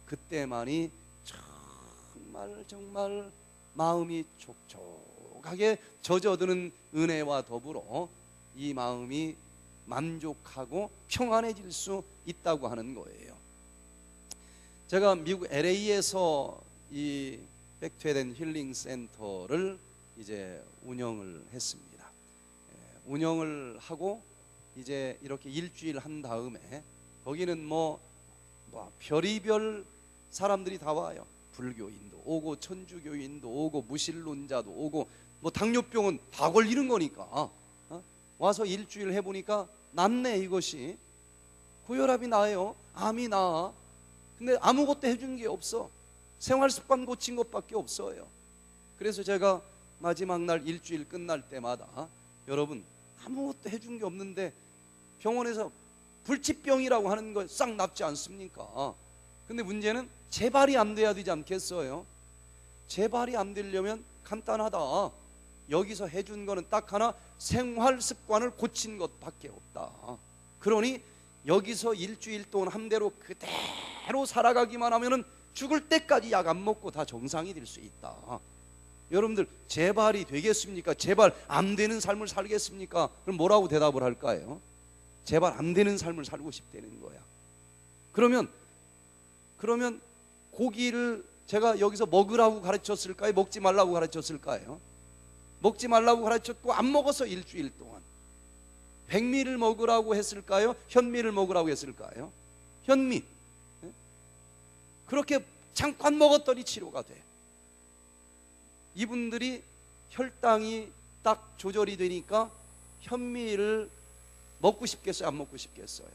그때만이 정말 마음이 촉촉하게 젖어드는 은혜와 더불어 이 마음이 만족하고 평안해질 수 있다고 하는 거예요. 제가 미국 LA에서 이 백투에덴 힐링 센터를 이제 운영을 했습니다. 운영을 하고 이제 이렇게 일주일 한 다음에 거기는 뭐 별의별 사람들이 다 와요. 불교인도 오고 천주교인도 오고 무신론자도 오고 뭐 당뇨병은 다 걸리는 거니까 와서 일주일 해보니까 낫네. 이것이 고혈압이 나아요, 암이 나아. 근데 아무것도 해준 게 없어. 생활습관 고친 것밖에 없어요. 그래서 제가 마지막 날 일주일 끝날 때마다 여러분 아무것도 해준 게 없는데 병원에서 불치병이라고 하는 거 싹 낫지 않습니까? 근데 문제는 재발이 안 돼야 되지 않겠어요? 재발이 안 되려면 간단하다. 여기서 해준 거는 딱 하나, 생활 습관을 고친 것밖에 없다. 그러니 여기서 일주일 동안 한 대로 그대로 살아가기만 하면은 죽을 때까지 약 안 먹고 다 정상이 될 수 있다. 여러분들 재발이 되겠습니까? 재발 안 되는 삶을 살겠습니까? 그럼 뭐라고 대답을 할까요? 재발 안 되는 삶을 살고 싶다는 거야. 그러면 고기를 제가 여기서 먹으라고 가르쳤을까요? 먹지 말라고 가르쳤을까요? 먹지 말라고 가르쳤고 안 먹어서 일주일 동안. 백미를 먹으라고 했을까요? 현미를 먹으라고 했을까요? 현미. 그렇게 잠깐 먹었더니 치료가 돼. 이분들이 혈당이 딱 조절이 되니까 현미를 먹고 싶겠어요? 안 먹고 싶겠어요?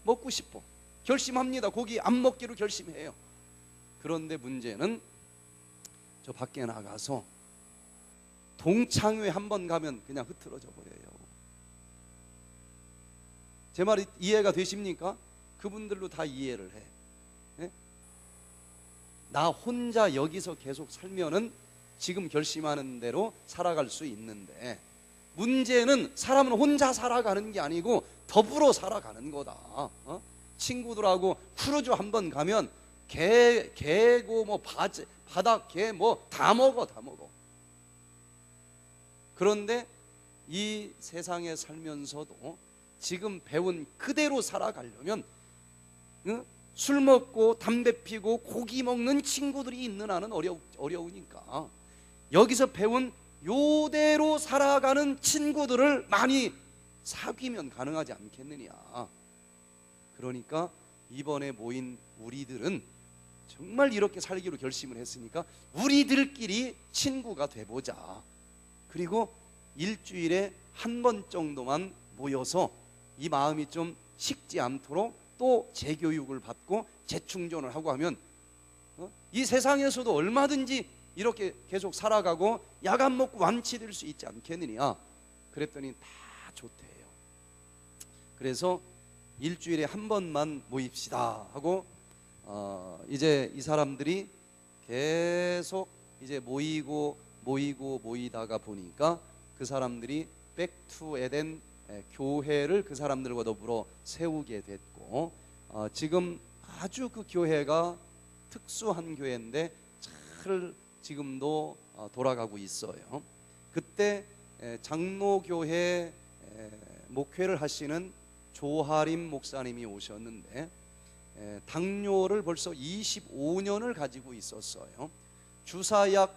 먹고 싶어. 결심합니다. 고기 안 먹기로 결심해요. 그런데 문제는 저 밖에 나가서 동창회 한번 가면 그냥 흐트러져 버려요. 제 말이 이해가 되십니까? 그분들로 다 이해를 해. 네? 나 혼자 여기서 계속 살면은 지금 결심하는 대로 살아갈 수 있는데, 문제는 사람은 혼자 살아가는 게 아니고 더불어 살아가는 거다. 친구들하고 크루즈 한번 가면 개고 뭐 바닥 개 뭐 다 먹어. 그런데 이 세상에 살면서도 지금 배운 그대로 살아가려면 술 먹고 담배 피고 고기 먹는 친구들이 있는 한은 어려우니까 여기서 배운 요대로 살아가는 친구들을 많이 사귀면 가능하지 않겠느냐. 그러니까 이번에 모인 우리들은 정말 이렇게 살기로 결심을 했으니까 우리들끼리 친구가 돼보자. 그리고 일주일에 한 번 정도만 모여서 이 마음이 좀 식지 않도록 또 재교육을 받고 재충전을 하고 하면 이 세상에서도 얼마든지 이렇게 계속 살아가고 약 안 먹고 완치될 수 있지 않겠느냐. 그랬더니 다 좋대요. 그래서 일주일에 한 번만 모입시다 하고 이제 이 사람들이 계속 이제 모이다가 보니까 그 사람들이 백투에덴 교회를 그 사람들과 더불어 세우게 됐고, 지금 아주 그 교회가 특수한 교회인데 잘 지금도 돌아가고 있어요. 그때 장로교회 목회를 하시는 조하림 목사님이 오셨는데 당뇨를 벌써 25년을 가지고 있었어요. 주사약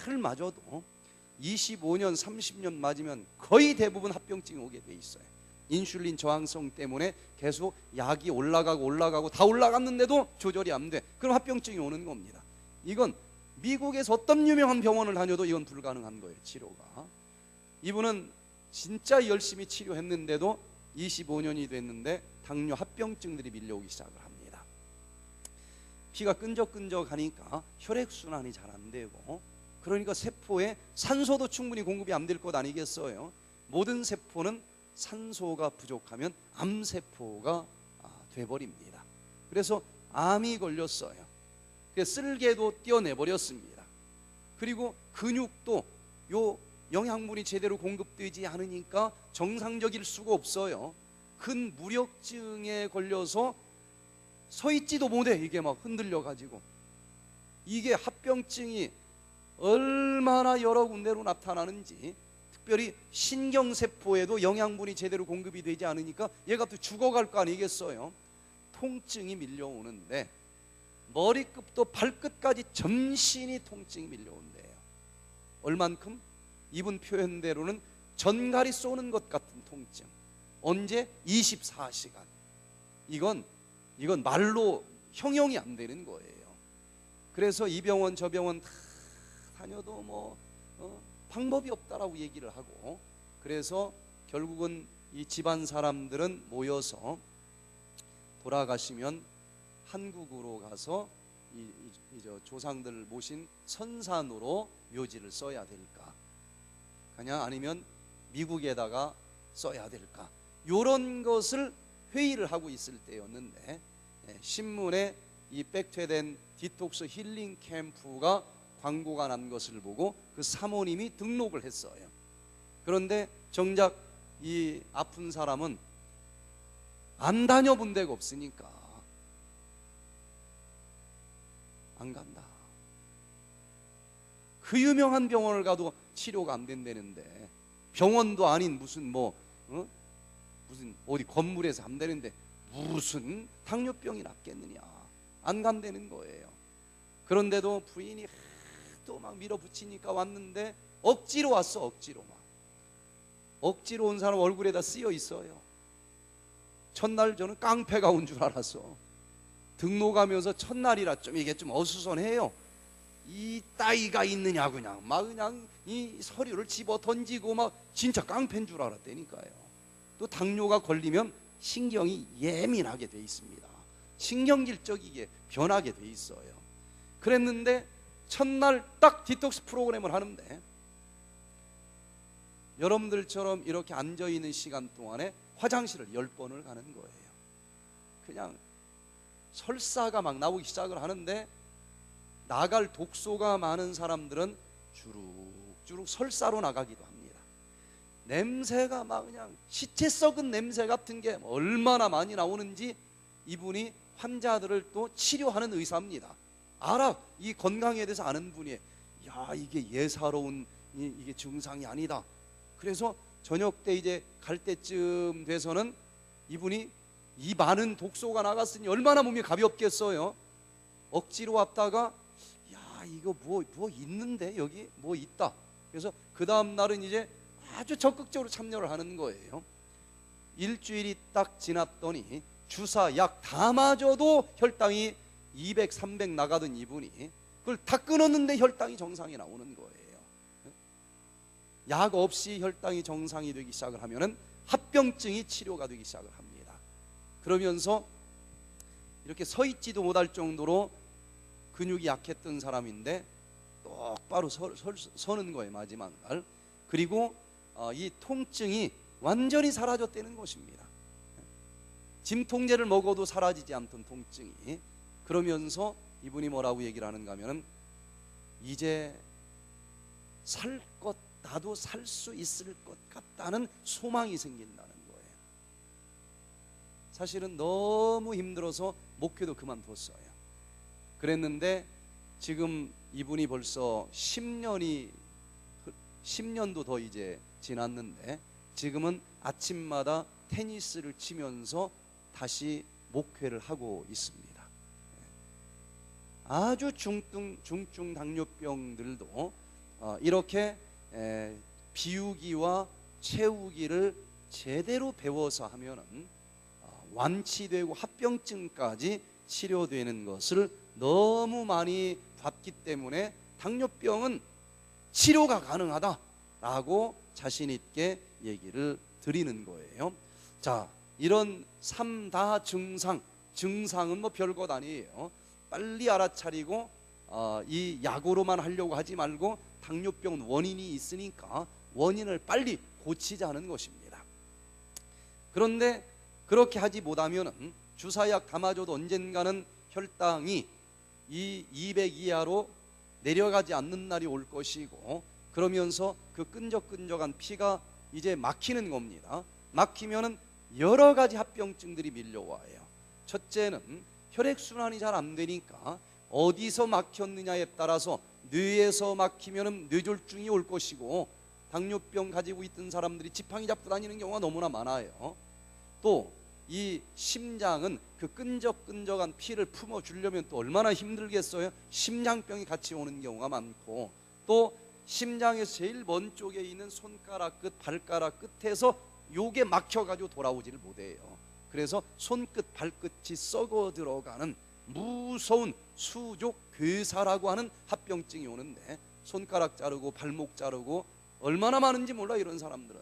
잘 맞아도 25년, 30년 맞으면 거의 대부분 합병증이 오게 돼 있어요. 인슐린 저항성 때문에 계속 약이 올라가고 다 올라갔는데도 조절이 안 돼. 그럼 합병증이 오는 겁니다. 이건 미국에서 어떤 유명한 병원을 다녀도 이건 불가능한 거예요, 치료가. 이분은 진짜 열심히 치료했는데도 25년이 됐는데 당뇨 합병증들이 밀려오기 시작을 합니다. 피가 끈적끈적하니까 혈액순환이 잘 안 되고, 그러니까 세포에 산소도 충분히 공급이 안 될 것 아니겠어요? 모든 세포는 산소가 부족하면 암세포가 돼버립니다. 그래서 암이 걸렸어요. 쓸개도 떼어내버렸습니다. 그리고 근육도 요 영양분이 제대로 공급되지 않으니까 정상적일 수가 없어요. 큰 무력증에 걸려서 서 있지도 못해. 이게 막 흔들려 가지고. 이게 합병증이 얼마나 여러 군데로 나타나는지, 특별히 신경세포에도 영양분이 제대로 공급이 되지 않으니까 얘가 또 죽어갈 거 아니겠어요. 통증이 밀려오는데 머리끝부터 발끝까지 전신이 통증이 밀려온대요. 얼만큼? 이분 표현대로는 전갈이 쏘는 것 같은 통증. 언제? 24시간. 이건 말로 형용이 안 되는 거예요. 그래서 이 병원 저 병원 다 다녀도 방법이 없다라고 얘기를 하고, 그래서 결국은 이 집안 사람들은 모여서 돌아가시면 한국으로 가서 이 조상들 모신 선산으로 묘지를 써야 될까, 그냥 아니면 미국에다가 써야 될까, 이런 것을 회의를 하고 있을 때였는데, 신문에 이 백퇴된 디톡스 힐링 캠프가 광고가 난 것을 보고 그 사모님이 등록을 했어요. 그런데 정작 이 아픈 사람은 안 다녀본 데가 없으니까 안 간다. 그 유명한 병원을 가도 치료가 안 된다는데, 병원도 아닌 무슨 무슨 어디 건물에서 안 되는데 무슨 당뇨병이 낫겠느냐, 안 간다는 거예요. 그런데도 부인이 또 막 밀어붙이니까 왔는데 억지로 왔어. 억지로 온 사람 얼굴에다 쓰여 있어요. 첫날 저는 깡패가 온 줄 알았어. 등록하면서 첫날이라 이게 좀 어수선해요. 이 따위가 있느냐, 그냥 이 서류를 집어 던지고 막 진짜 깡패인 줄 알았다니까요. 또 당뇨가 걸리면 신경이 예민하게 돼 있습니다. 신경질적이게 변하게 돼 있어요. 그랬는데 첫날 딱 디톡스 프로그램을 하는데, 여러분들처럼 이렇게 앉아있는 시간 동안에 화장실을 10번을 가는 거예요. 그냥 설사가 막 나오기 시작을 하는데, 나갈 독소가 많은 사람들은 주룩주룩 설사로 나가기도 합니다. 냄새가 막 그냥 시체 썩은 냄새 같은 게 얼마나 많이 나오는지, 이분이 환자들을 또 치료하는 의사입니다. 알아. 이 건강에 대해서 아는 분이에요. 야, 이게 예사로운 이게 증상이 아니다. 그래서 저녁 때 이제 갈 때쯤 돼서는 이분이 이 많은 독소가 나갔으니 얼마나 몸이 가볍겠어요. 억지로 왔다가 야, 이거 뭐 있는데, 여기 뭐 있다. 그래서 그 다음 날은 이제 아주 적극적으로 참여를 하는 거예요. 일주일이 딱 지났더니 주사 약 다 맞아도 혈당이 200, 300 나가던 이분이 그걸 다 끊었는데 혈당이 정상이 나오는 거예요. 약 없이 혈당이 정상이 되기 시작을 하면은 합병증이 치료가 되기 시작을 합니다. 그러면서 이렇게 서 있지도 못할 정도로 근육이 약했던 사람인데 똑바로 서는 거예요, 마지막 날. 그리고 이 통증이 완전히 사라졌다는 것입니다. 진통제를 먹어도 사라지지 않던 통증이. 그러면서 이분이 뭐라고 얘기를 하는가 하면은, 이제 살 것 나도 살 수 있을 것 같다는 소망이 생긴다는 거예요. 사실은 너무 힘들어서 목회도 그만뒀어요. 그랬는데 지금 이분이 벌써 10년도 더 이제 지났는데 지금은 아침마다 테니스를 치면서 다시 목회를 하고 있습니다. 아주 중증 당뇨병들도 이렇게 비우기와 채우기를 제대로 배워서 하면은 완치되고 합병증까지 치료되는 것을 너무 많이 봤기 때문에 당뇨병은 치료가 가능하다라고 자신 있게 얘기를 드리는 거예요. 자, 이런 3다 증상은 뭐 별것 아니에요. 빨리 알아차리고 이 약으로만 하려고 하지 말고 당뇨병 원인이 있으니까 원인을 빨리 고치자는 것입니다. 그런데 그렇게 하지 못하면은 주사약 다 맞아도 언젠가는 혈당이 이 200 이하로 내려가지 않는 날이 올 것이고, 그러면서 그 끈적끈적한 피가 이제 막히는 겁니다. 막히면은 여러 가지 합병증들이 밀려와요. 첫째는 혈액순환이 잘 안 되니까 어디서 막혔느냐에 따라서 뇌에서 막히면은 뇌졸중이 올 것이고, 당뇨병 가지고 있던 사람들이 지팡이 잡고 다니는 경우가 너무나 많아요. 또 이 심장은 그 끈적끈적한 피를 품어주려면 또 얼마나 힘들겠어요. 심장병이 같이 오는 경우가 많고, 또 심장에서 제일 먼 쪽에 있는 손가락 끝, 발가락 끝에서 요게 막혀가지고 돌아오지를 못해요. 그래서 손끝, 발끝이 썩어 들어가는 무서운 수족 괴사라고 하는 합병증이 오는데, 손가락 자르고 발목 자르고 얼마나 많은지 몰라 이런 사람들은.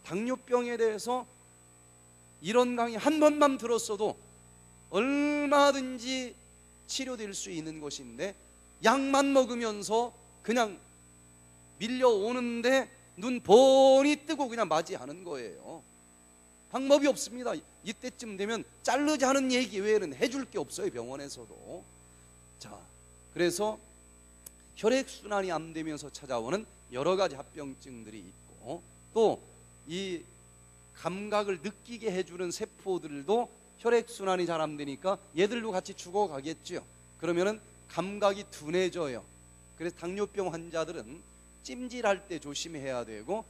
당뇨병에 대해서 이런 강의 한 번만 들었어도 얼마든지 치료될 수 있는 것인데, 약만 먹으면서 그냥 밀려오는데 눈 번이 뜨고 그냥 맞이하는 거예요. 방법이 없습니다. 이때쯤 되면 자르자는 얘기 외에는 해줄 게 없어요, 병원에서도. 자, 그래서 혈액순환이 안 되면서 찾아오는 여러 가지 합병증들이 있고, 또 이 감각을 느끼게 해주는 세포들도 혈액순환이 잘 안 되니까 얘들도 같이 죽어가겠죠. 그러면은 감각이 둔해져요. 그래서 당뇨병 환자들은 찜질할 때 조심해야 되고,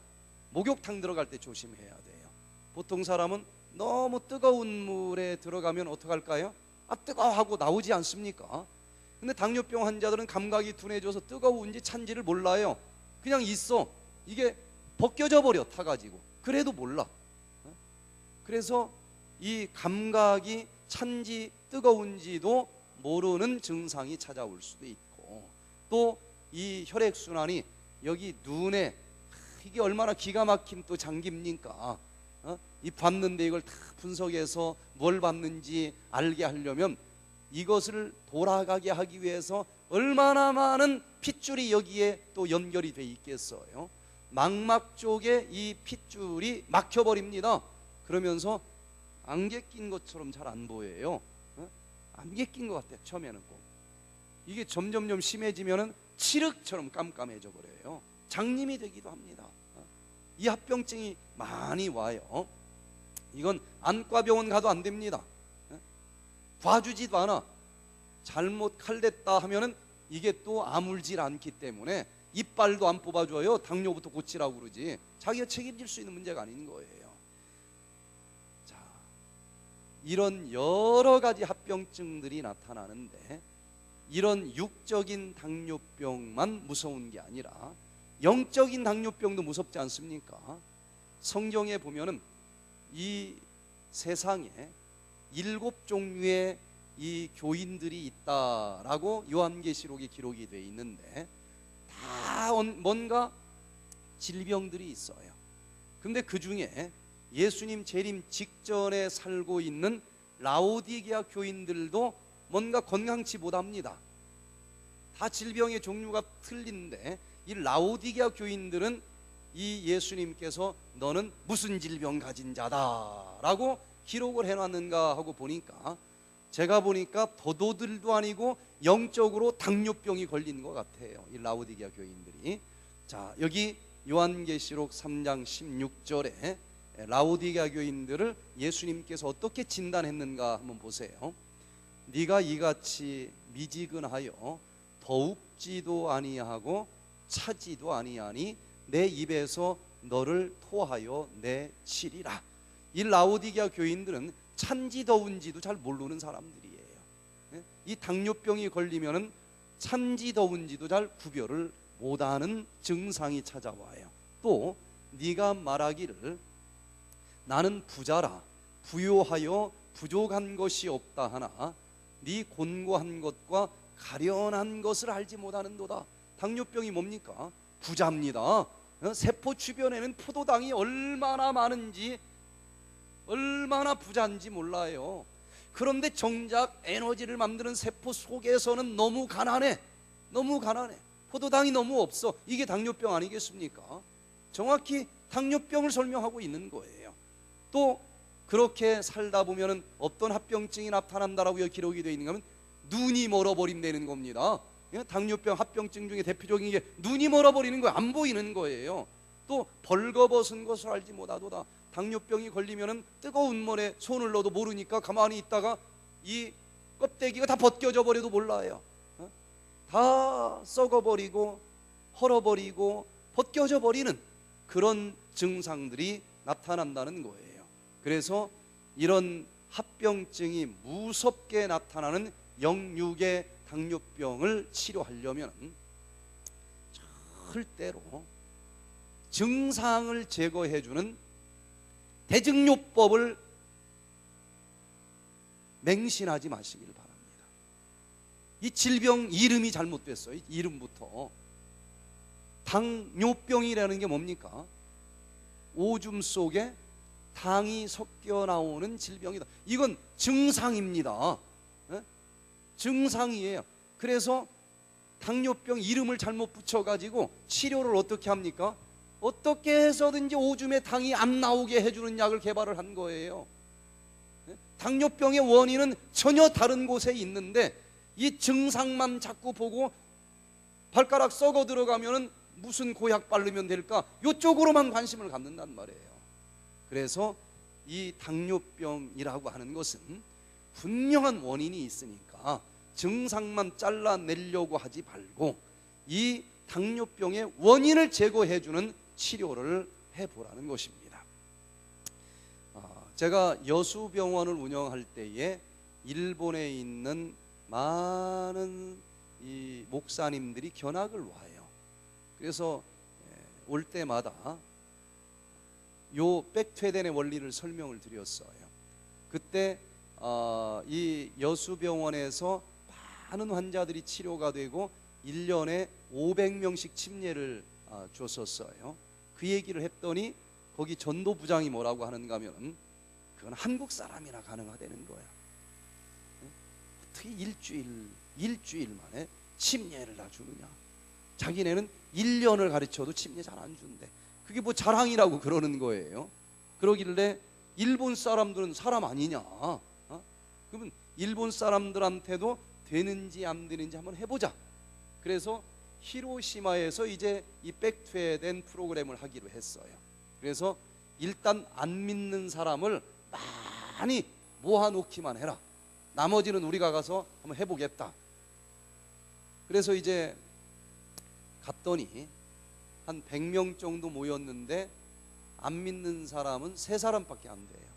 목욕탕 들어갈 때 조심해야 돼요. 보통 사람은 너무 뜨거운 물에 들어가면 어떡할까요? 뜨거워 하고 나오지 않습니까? 근데 당뇨병 환자들은 감각이 둔해져서 뜨거운지 찬지를 몰라요. 그냥 있어. 이게 벗겨져 버려, 타가지고. 그래도 몰라. 그래서 이 감각이 찬지 뜨거운지도 모르는 증상이 찾아올 수도 있고, 또 이 혈액순환이 여기 눈에, 이게 얼마나 기가 막힌 또 장기입니까? 이 봤는데 이걸 다 분석해서 뭘 봤는지 알게 하려면 이것을 돌아가게 하기 위해서 얼마나 많은 핏줄이 여기에 또 연결이 돼 있겠어요. 망막 쪽에 이 핏줄이 막혀버립니다. 그러면서 안개 낀 것처럼 잘 안 보여요. 안개 낀 것 같아요, 처음에는 꼭. 이게 점점점 심해지면은 칠흑처럼 깜깜해져 버려요. 장님이 되기도 합니다. 이 합병증이 많이 와요. 이건 안과병원 가도 안 됩니다. 봐주지도 않아. 잘못 칼댔다 하면은 이게 또 아물질 않기 때문에 이빨도 안 뽑아줘요. 당뇨부터 고치라고 그러지. 자기가 책임질 수 있는 문제가 아닌 거예요. 자, 이런 여러 가지 합병증들이 나타나는데, 이런 육적인 당뇨병만 무서운 게 아니라 영적인 당뇨병도 무섭지 않습니까? 성경에 보면은 이 세상에 7종류의 이 교인들이 있다라고 요한계시록에 기록이 되어 있는데, 다 뭔가 질병들이 있어요. 근데 그 중에 예수님 재림 직전에 살고 있는 라오디게아 교인들도 뭔가 건강치 못합니다. 다 질병의 종류가 틀린데, 이 라오디게아 교인들은 이 예수님께서 너는 무슨 질병 가진 자다라고 기록을 해놨는가 하고 보니까, 제가 보니까 도도들도 아니고 영적으로 당뇨병이 걸린 것 같아요, 이 라오디게아 교인들이. 자, 여기 요한계시록 3장 16절에 라오디게아 교인들을 예수님께서 어떻게 진단했는가 한번 보세요. 네가 이같이 미지근하여 더웁지도 아니하고 차지도 아니하니 내 입에서 너를 토하여 내치리라. 이 라오디게아 교인들은 찬지 더운지도 잘 모르는 사람들이에요. 이 당뇨병이 걸리면은 찬지 더운지도 잘 구별을 못하는 증상이 찾아와요. 또 네가 말하기를 나는 부자라 부요하여 부족한 것이 없다 하나 네 곤고한 것과 가련한 것을 알지 못하는도다. 당뇨병이 뭡니까? 부자입니다. 세포 주변에는 포도당이 얼마나 많은지, 얼마나 부자인지 몰라요. 그런데 정작 에너지를 만드는 세포 속에서는 너무 가난해. 너무 가난해. 포도당이 너무 없어. 이게 당뇨병 아니겠습니까? 정확히 당뇨병을 설명하고 있는 거예요. 또 그렇게 살다 보면 어떤 합병증이 나타난다라고 기록이 되어 있는가 하면 눈이 멀어버린다는 겁니다. 당뇨병 합병증 중에 대표적인 게 눈이 멀어버리는 거예요. 안 보이는 거예요. 또 벌거벗은 것을 알지 못하도다. 당뇨병이 걸리면 뜨거운 물에 손을 넣어도 모르니까 가만히 있다가 이 껍데기가 다 벗겨져 버려도 몰라요. 다 썩어버리고 헐어버리고 벗겨져 버리는 그런 증상들이 나타난다는 거예요. 그래서 이런 합병증이 무섭게 나타나는 영육의 당뇨병을 치료하려면 절대로 증상을 제거해주는 대증요법을 맹신하지 마시길 바랍니다. 이 질병 이름이 잘못됐어요. 이름부터. 당뇨병이라는 게 뭡니까? 오줌 속에 당이 섞여 나오는 질병이다. 이건 증상입니다. 증상이에요. 그래서 당뇨병 이름을 잘못 붙여가지고 치료를 어떻게 합니까? 어떻게 해서든지 오줌에 당이 안 나오게 해주는 약을 개발을 한 거예요. 당뇨병의 원인은 전혀 다른 곳에 있는데 이 증상만 자꾸 보고 발가락 썩어 들어가면 무슨 고약 바르면 될까? 이쪽으로만 관심을 갖는단 말이에요. 그래서 이 당뇨병이라고 하는 것은 분명한 원인이 있으니까 증상만 잘라내려고 하지 말고 이 당뇨병의 원인을 제거해주는 치료를 해보라는 것입니다. 제가 여수병원을 운영할 때에 일본에 있는 많은 이 목사님들이 견학을 와요. 그래서 올 때마다 요 백퇴된의 원리를 설명을 드렸어요. 그때 이 여수병원에서 많은 환자들이 치료가 되고 1년에 500명씩 침례를 줬었어요. 그 얘기를 했더니 거기 전도부장이 뭐라고 하는가 하면 그건 한국 사람이나 가능하다는 거야. 어떻게 일주일 만에 침례를 다 주느냐. 자기네는 1년을 가르쳐도 침례 잘 안 준대. 그게 뭐 자랑이라고 그러는 거예요. 그러길래 일본 사람들은 사람 아니냐. 그러면 일본 사람들한테도 되는지 안 되는지 한번 해보자. 그래서 히로시마에서 이제 이 백퇴된 프로그램을 하기로 했어요. 그래서 일단 안 믿는 사람을 많이 모아놓기만 해라. 나머지는 우리가 가서 한번 해보겠다. 그래서 이제 갔더니 한 100명 정도 모였는데 안 믿는 사람은 3사람밖에 안 돼요.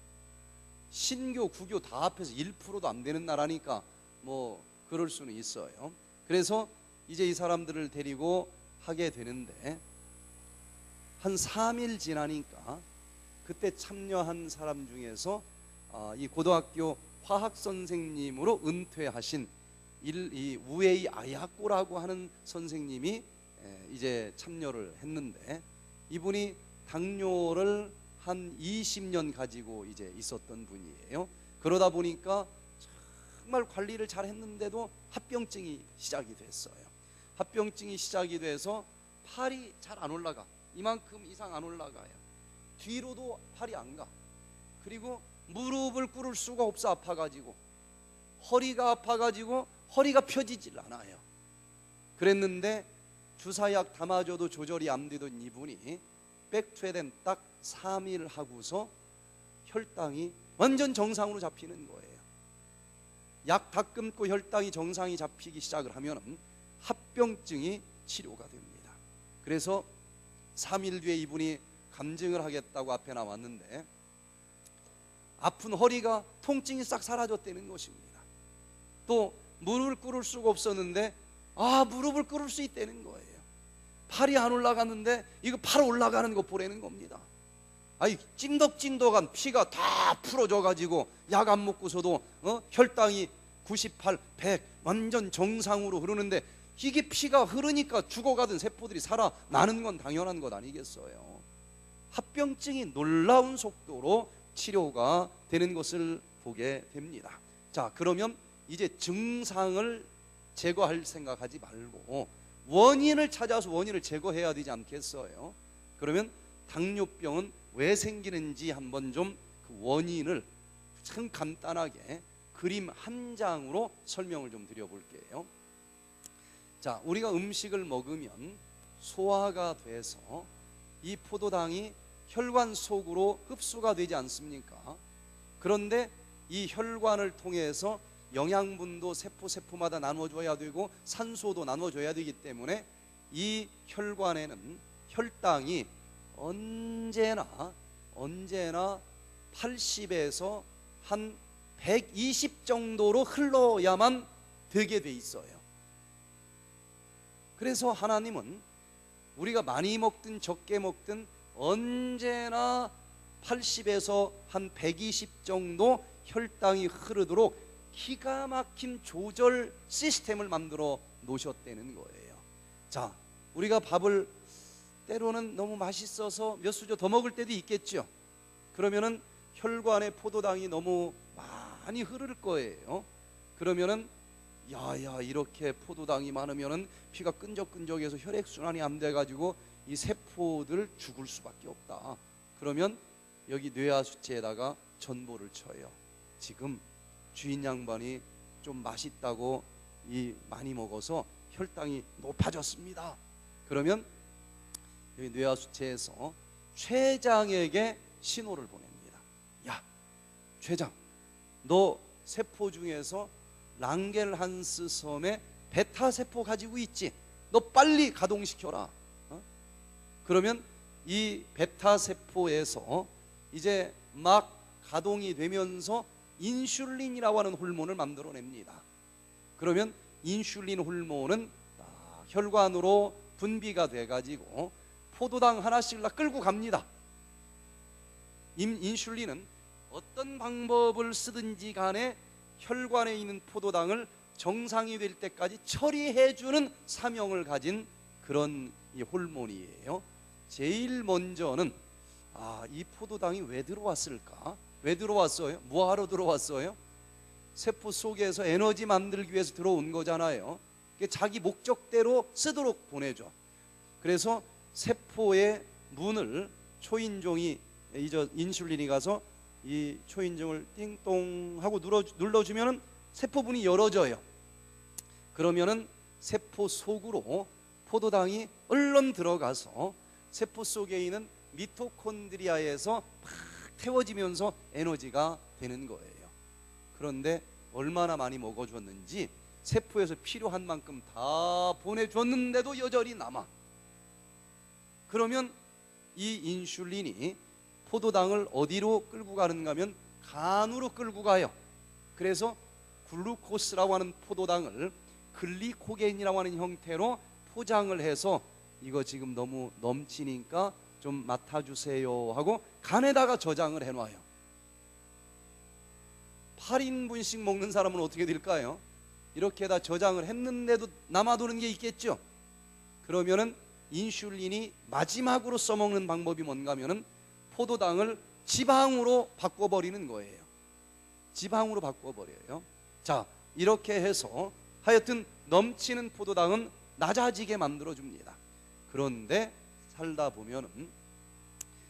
신교, 구교 다 합해서 1%도 안 되는 나라니까 뭐 그럴 수는 있어요. 그래서 이제 이 사람들을 데리고 하게 되는데 한 3일 지나니까 그때 참여한 사람 중에서 이 고등학교 화학 선생님으로 은퇴하신 이 우에이 아야코라고 하는 선생님이 이제 참여를 했는데 이분이 당뇨를 한 20년 가지고 이제 있었던 분이에요. 그러다 보니까 정말 관리를 잘 했는데도 합병증이 시작이 됐어요. 합병증이 시작이 돼서 팔이 잘 안 올라가. 이만큼 이상 안 올라가요. 뒤로도 팔이 안 가. 그리고 무릎을 꿇을 수가 없어. 아파가지고 허리가 아파가지고 허리가 펴지질 않아요. 그랬는데 주사약 담아줘도 조절이 안 되던 이분이 백투에덴 딱 3일 하고서 혈당이 완전 정상으로 잡히는 거예요. 약 다 끊고 혈당이 정상이 잡히기 시작을 하면 합병증이 치료가 됩니다. 그래서 3일 뒤에 이분이 감증을 하겠다고 앞에 나왔는데 아픈 허리가 통증이 싹 사라졌다는 것입니다. 또 무릎을 꿇을 수가 없었는데 무릎을 꿇을 수 있다는 거예요. 팔이 안 올라갔는데 이거 팔 올라가는 거 보라는 겁니다. 찐덕찐덕한 피가 다 풀어져 가지고 약 안 먹고서도 혈당이 98, 100 완전 정상으로 흐르는데 이게 피가 흐르니까 죽어가던 세포들이 살아나는 건 당연한 것 아니겠어요? 합병증이 놀라운 속도로 치료가 되는 것을 보게 됩니다. 자, 그러면 이제 증상을 제거할 생각하지 말고 원인을 찾아서 원인을 제거해야 되지 않겠어요? 그러면 당뇨병은 왜 생기는지 한번 좀 그 원인을 참 간단하게 그림 한 장으로 설명을 좀 드려볼게요. 자, 우리가 음식을 먹으면 소화가 돼서 이 포도당이 혈관 속으로 흡수가 되지 않습니까? 그런데 이 혈관을 통해서 영양분도 세포마다 나눠줘야 되고 산소도 나눠줘야 되기 때문에 이 혈관에는 혈당이 언제나 80에서 한 120 정도로 흘러야만 되게 돼 있어요. 그래서 하나님은 우리가 많이 먹든 적게 먹든 언제나 80에서 한 120 정도 혈당이 흐르도록 기가 막힌 조절 시스템을 만들어 놓으셨다는 거예요. 자, 우리가 밥을 때로는 너무 맛있어서 몇 수저 더 먹을 때도 있겠죠. 그러면은 혈관에 포도당이 너무 많이 흐를 거예요. 그러면은 이렇게 포도당이 많으면은 피가 끈적끈적해서 혈액순환이 안 돼가지고 이 세포들 죽을 수밖에 없다. 그러면 여기 뇌하수체에다가 전보를 쳐요. 지금 주인 양반이 좀 맛있다고 많이 먹어서 혈당이 높아졌습니다. 그러면 여기 뇌하수체에서 췌장에게 신호를 보냅니다. 야, 췌장, 너 세포 중에서 랑겔한스 섬에 베타 세포 가지고 있지? 너 빨리 가동시켜라. 그러면 이 베타 세포에서 이제 막 가동이 되면서 인슐린이라고 하는 호르몬을 만들어냅니다. 그러면 인슐린 호르몬은 혈관으로 분비가 돼가지고 포도당 하나씩 끌고 갑니다. 인슐린은 어떤 방법을 쓰든지 간에 혈관에 있는 포도당을 정상이 될 때까지 처리해주는 사명을 가진 그런 이 호르몬이에요. 제일 먼저는 이 포도당이 왜 들어왔을까? 왜 들어왔어요? 뭐하러 들어왔어요? 세포 속에서 에너지 만들기 위해서 들어온 거잖아요. 자기 목적대로 쓰도록 보내죠. 그래서 세포의 문을 초인종이 인슐린이 가서 이 초인종을 띵동 하고 눌러주면은 세포 문이 열어져요. 그러면은 세포 속으로 포도당이 얼른 들어가서 세포 속에 있는 미토콘드리아에서 팍 태워지면서 에너지가 되는 거예요. 그런데 얼마나 많이 먹어줬는지 세포에서 필요한 만큼 다 보내줬는데도 여전히 남아. 그러면 이 인슐린이 포도당을 어디로 끌고 가는가 하면 간으로 끌고 가요. 그래서 글루코스라고 하는 포도당을 글리코겐이라고 하는 형태로 포장을 해서 이거 지금 너무 넘치니까 좀 맡아주세요 하고 간에다가 저장을 해놔요. 8인분씩 먹는 사람은 어떻게 될까요? 이렇게 다 저장을 했는데도 남아도는 게 있겠죠. 그러면은 인슐린이 마지막으로 써먹는 방법이 뭔가 하면은 포도당을 지방으로 바꿔버리는 거예요. 지방으로 바꿔버려요. 자, 이렇게 해서 하여튼 넘치는 포도당은 낮아지게 만들어줍니다. 그런데 살다 보면은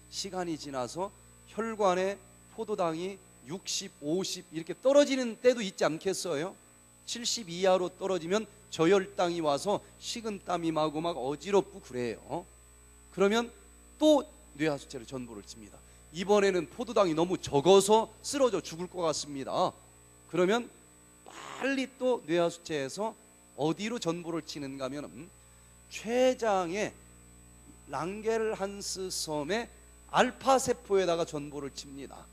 시간이 지나서 혈관에 포도당이 60, 50 이렇게 떨어지는 때도 있지 않겠어요? 70 이하로 떨어지면 저혈당이 와서 식은땀이 나고 막 어지럽고 그래요. 그러면 또 뇌하수체로 전보를 칩니다. 이번에는 포도당이 너무 적어서 쓰러져 죽을 것 같습니다. 그러면 빨리 또 뇌하수체에서 어디로 전보를 치는가 하면 췌장의 랑겔한스 섬의 알파 세포에다가 전보를 칩니다.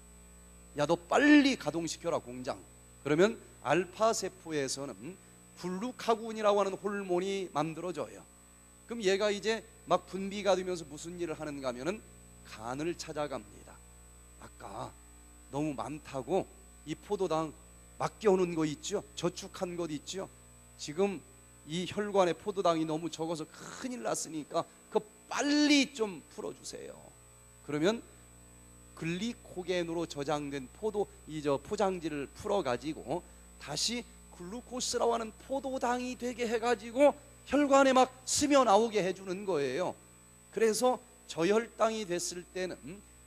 야, 너 빨리 가동시켜라 공장. 그러면 알파 세포에서는 글루카곤이라고 하는 호르몬이 만들어져요. 그럼 얘가 이제 막 분비가 되면서 무슨 일을 하는가 하면은 간을 찾아갑니다. 아까 너무 많다고 이 포도당 맡겨오는 거 있죠? 저축한 것 있죠? 지금 이 혈관에 포도당이 너무 적어서 큰일 났으니까 그거 빨리 좀 풀어주세요. 그러면 글리코겐으로 저장된 포장지를 풀어가지고 다시 글루코스라고 하는 포도당이 되게 해가지고 혈관에 막 스며 나오게 해주는 거예요. 그래서 저혈당이 됐을 때는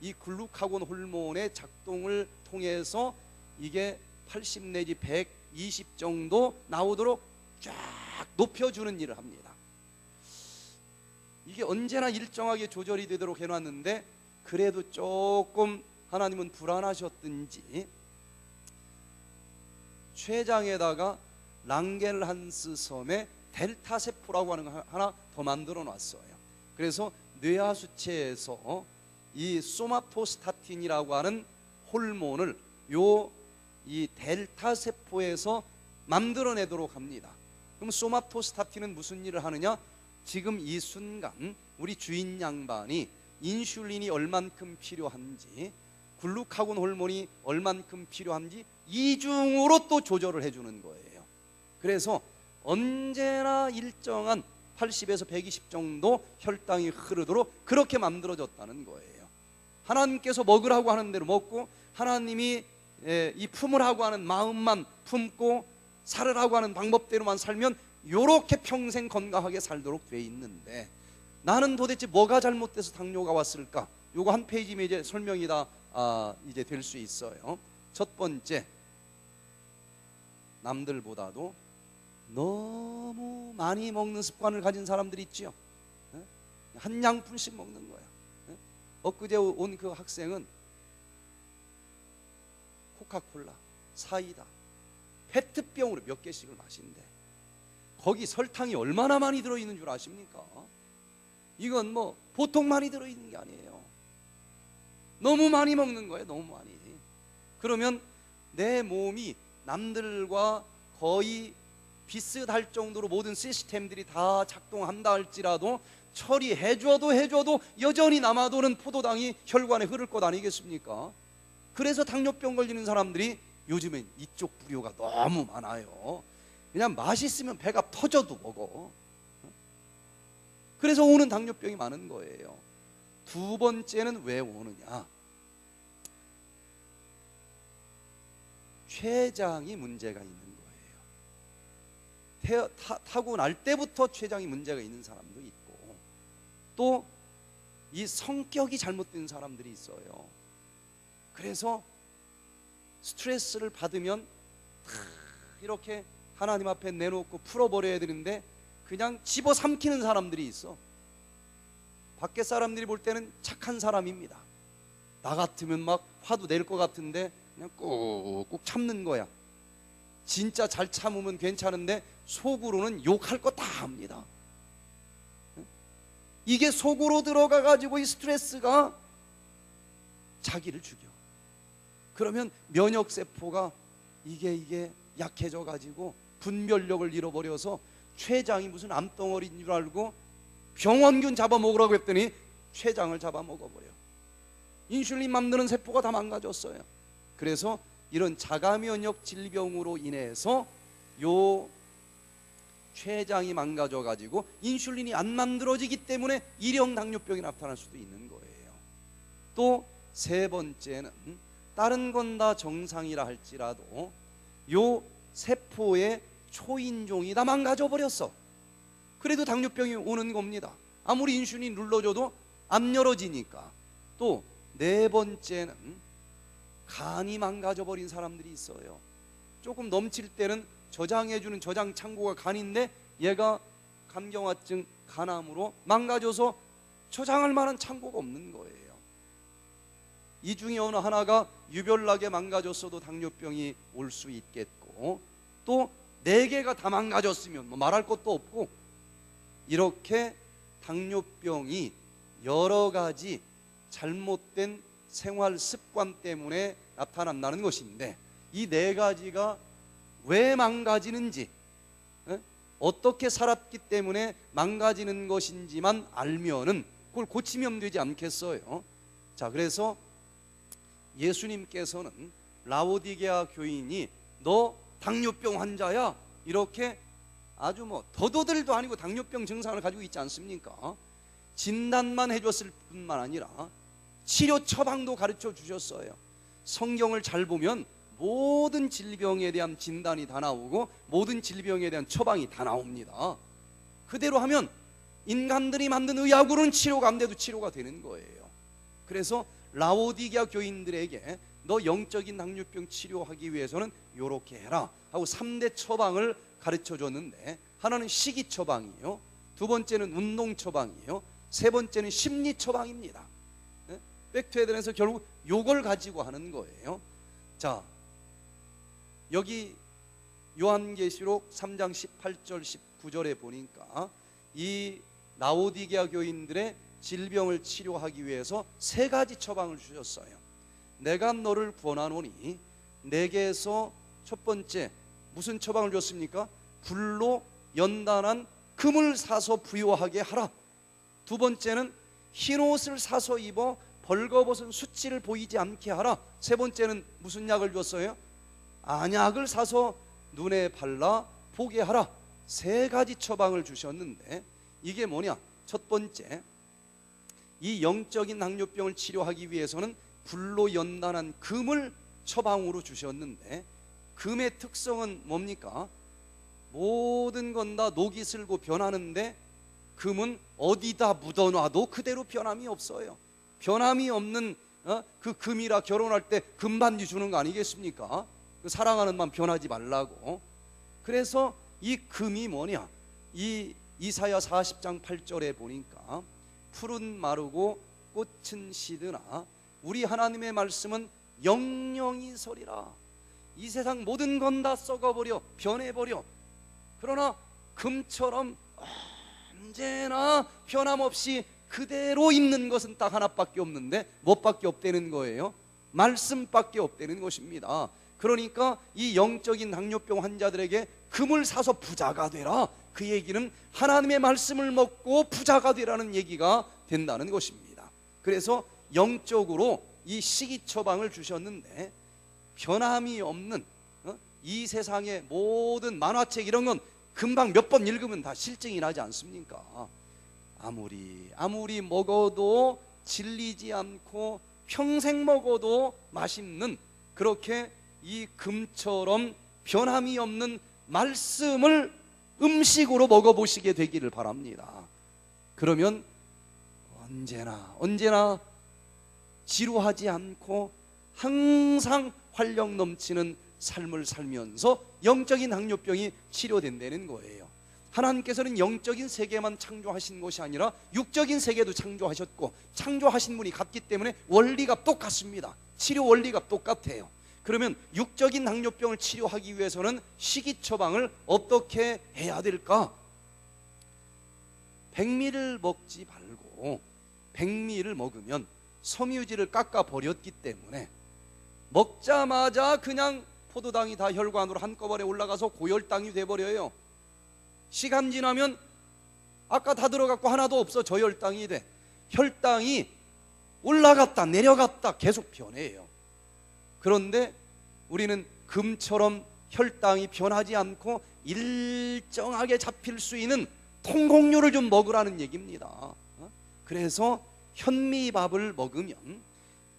이 글루카곤 호르몬의 작동을 통해서 이게 80 내지 120 정도 나오도록 쫙 높여주는 일을 합니다. 이게 언제나 일정하게 조절이 되도록 해놨는데 그래도 조금 하나님은 불안하셨든지 췌장에다가 랑겔한스 섬에 델타 세포라고 하는 거 하나 더 만들어 놨어요. 그래서 뇌하수체에서 이 소마토스타틴이라고 하는 호르몬을 이 델타 세포에서 만들어내도록 합니다. 그럼 소마토스타틴은 무슨 일을 하느냐? 지금 이 순간 우리 주인 양반이 인슐린이 얼만큼 필요한지, 글루카곤 호르몬이 얼만큼 필요한지 이중으로 또 조절을 해주는 거예요. 그래서 언제나 일정한 80에서 120 정도 혈당이 흐르도록 그렇게 만들어졌다는 거예요. 하나님께서 먹으라고 하는 대로 먹고 하나님이 이 품으라고 하는 마음만 품고 살으라고 하는 방법대로만 살면 이렇게 평생 건강하게 살도록 돼 있는데 나는 도대체 뭐가 잘못돼서 당뇨가 왔을까? 요거 한 페이지면 이제 설명이 다 이제 될 수 있어요. 첫 번째, 남들보다도 너무 많이 먹는 습관을 가진 사람들이 있죠. 한 양푼씩 먹는 거야. 엊그제 온 그 학생은 코카콜라, 사이다, 페트병으로 몇 개씩을 마신대. 거기 설탕이 얼마나 많이 들어있는 줄 아십니까? 이건 뭐 보통 많이 들어있는 게 아니에요. 너무 많이 먹는 거예요. 너무 많이. 그러면 내 몸이 남들과 거의 비슷할 정도로 모든 시스템들이 다 작동한다 할지라도 처리해줘도 여전히 남아도는 포도당이 혈관에 흐를 것 아니겠습니까? 그래서 당뇨병 걸리는 사람들이 요즘엔 이쪽 부류가 너무 많아요. 그냥 맛있으면 배가 터져도 먹어. 그래서 오는 당뇨병이 많은 거예요. 두 번째는 왜 오느냐? 췌장이 문제가 있는 거예요. 타고날 때부터 췌장이 문제가 있는 사람도 있고 또 이 성격이 잘못된 사람들이 있어요. 그래서 스트레스를 받으면 이렇게 하나님 앞에 내놓고 풀어버려야 되는데 그냥 집어삼키는 사람들이 있어. 밖에 사람들이 볼 때는 착한 사람입니다. 나 같으면 막 화도 낼 것 같은데 그냥 꾹꾹 참는 거야. 진짜 잘 참으면 괜찮은데 속으로는 욕할 거 다 합니다. 이게 속으로 들어가 가지고 이 스트레스가 자기를 죽여. 그러면 면역세포가 이게 약해져 가지고 분별력을 잃어버려서 췌장이 무슨 암덩어리인 줄 알고 병원균 잡아먹으라고 했더니 췌장을 잡아먹어버려. 인슐린 만드는 세포가 다 망가졌어요. 그래서 이런 자가면역 질병으로 인해서 요 췌장이 망가져 가지고 인슐린이 안 만들어지기 때문에 일형 당뇨병이 나타날 수도 있는 거예요. 또 세 번째는 다른 건 다 정상이라 할지라도 요 세포의 초인종이 다 망가져 버렸어. 그래도 당뇨병이 오는 겁니다. 아무리 인슐린 눌러줘도 안 열어지니까. 또 네 번째는 간이 망가져 버린 사람들이 있어요. 조금 넘칠 때는 저장해주는 저장 창고가 간인데 얘가 간경화증, 간암으로 망가져서 저장할 만한 창고가 없는 거예요. 이 중에 어느 하나가 유별나게 망가졌어도 당뇨병이 올 수 있겠고, 또 4개가 다 망가졌으면 뭐 말할 것도 없고, 이렇게 당뇨병이 여러 가지 잘못된 생활 습관 때문에 나타난다는 것인데, 이 4가지가 왜 망가지는지, 어떻게 살았기 때문에 망가지는 것인지만 알면은 그걸 고치면 되지 않겠어요? 자, 그래서 예수님께서는 라오디게아 교인이 너 당뇨병 환자야, 이렇게 아주 뭐 더도들도 아니고 당뇨병 증상을 가지고 있지 않습니까? 진단만 해줬을 뿐만 아니라 치료 처방도 가르쳐 주셨어요. 성경을 잘 보면 모든 질병에 대한 진단이 다 나오고 모든 질병에 대한 처방이 다 나옵니다. 그대로 하면 인간들이 만든 의학으로는 치료가 안 돼도 치료가 되는 거예요. 그래서 라오디게아 교인들에게 너 영적인 당뇨병 치료하기 위해서는 요렇게 해라 하고 3대 처방을 가르쳐 줬는데, 하나는 식이 처방이요, 2번째는 운동 처방이요, 3번째는 심리 처방입니다. 백투에덴에서 결국 요걸 가지고 하는 거예요. 자, 여기 요한계시록 3장 18절 19절에 보니까 이 라오디게아 교인들의 질병을 치료하기 위해서 3가지 처방을 주셨어요. 내가 너를 구원하노니, 내게서 첫 번째 무슨 처방을 줬습니까? 불로 연단한 금을 사서 부요하게 하라. 2번째는 흰 옷을 사서 입어 벌거벗은 수치를 보이지 않게 하라. 3번째는 무슨 약을 줬어요? 안약을 사서 눈에 발라 보게 하라. 3가지 처방을 주셨는데, 이게 뭐냐? 첫 번째, 이 영적인 당뇨병을 치료하기 위해서는 불로 연단한 금을 처방으로 주셨는데, 금의 특성은 뭡니까? 모든 건 다 녹이 슬고 변하는데 금은 어디다 묻어놔도 그대로 변함이 없어요. 변함이 없는 그 금이라 결혼할 때 금반지 주는 거 아니겠습니까? 그 사랑하는 마음 변하지 말라고. 그래서 이 금이 뭐냐? 이 이사야 40장 8절에 보니까 풀은 마르고 꽃은 시드나 우리 하나님의 말씀은 영영이 서리라. 이 세상 모든 건 다 썩어버려, 변해버려. 그러나 금처럼 언제나 변함없이 그대로 있는 것은 딱 하나밖에 없는데, 무엇밖에 없다는 거예요? 말씀밖에 없다는 것입니다. 그러니까 이 영적인 당뇨병 환자들에게 금을 사서 부자가 되라, 그 얘기는 하나님의 말씀을 먹고 부자가 되라는 얘기가 된다는 것입니다. 그래서 영적으로 이 식이 처방을 주셨는데, 변함이 없는 이 세상의 모든 만화책 이런 건 금방 몇 번 읽으면 다 실증이 나지 않습니까? 아무리 먹어도 질리지 않고 평생 먹어도 맛있는, 그렇게 이 금처럼 변함이 없는 말씀을 음식으로 먹어보시게 되기를 바랍니다. 그러면 언제나 지루하지 않고 항상 활력 넘치는 삶을 살면서 영적인 당뇨병이 치료된다는 거예요. 하나님께서는 영적인 세계만 창조하신 것이 아니라 육적인 세계도 창조하셨고, 창조하신 분이 같기 때문에 원리가 똑같습니다. 치료 원리가 똑같아요. 그러면 육적인 당뇨병을 치료하기 위해서는 식이 처방을 어떻게 해야 될까? 백미를 먹지 말고, 백미를 먹으면 섬유질을 깎아 버렸기 때문에 먹자마자 그냥 포도당이 다 혈관으로 한꺼번에 올라가서 고혈당이 돼버려요. 시간 지나면 아까 다 들어갔고 하나도 없어 저혈당이 돼. 혈당이 올라갔다 내려갔다 계속 변해요. 그런데 우리는 금처럼 혈당이 변하지 않고 일정하게 잡힐 수 있는 통곡류를 좀 먹으라는 얘기입니다. 그래서 현미밥을 먹으면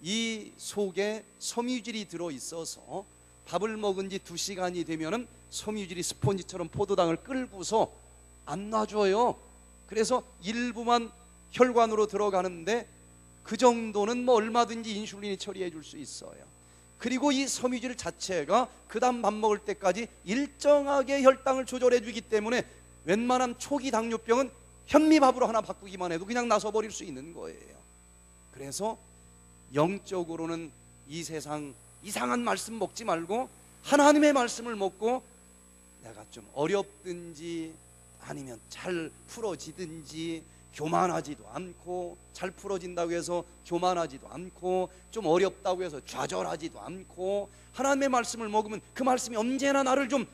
이 속에 섬유질이 들어있어서 밥을 먹은 지 2시간이 되면은 섬유질이 스폰지처럼 포도당을 끌고서 안 놔줘요. 그래서 일부만 혈관으로 들어가는데 그 정도는 뭐 얼마든지 인슐린이 처리해 줄 수 있어요. 그리고 이 섬유질 자체가 그 다음 밥 먹을 때까지 일정하게 혈당을 조절해 주기 때문에 웬만한 초기 당뇨병은 현미밥으로 하나 바꾸기만 해도 그냥 나서버릴 수 있는 거예요. 그래서 영적으로는 이 세상 이상한 말씀 먹지 말고 하나님의 말씀을 먹고, 내가 좀 어렵든지 아니면 잘 풀어지든지, 교만하지도 않고, 잘 풀어진다고 해서 교만하지도 않고, 좀 어렵다고 해서 좌절하지도 않고, 하나님의 말씀을 먹으면 그 말씀이 언제나 나를 좀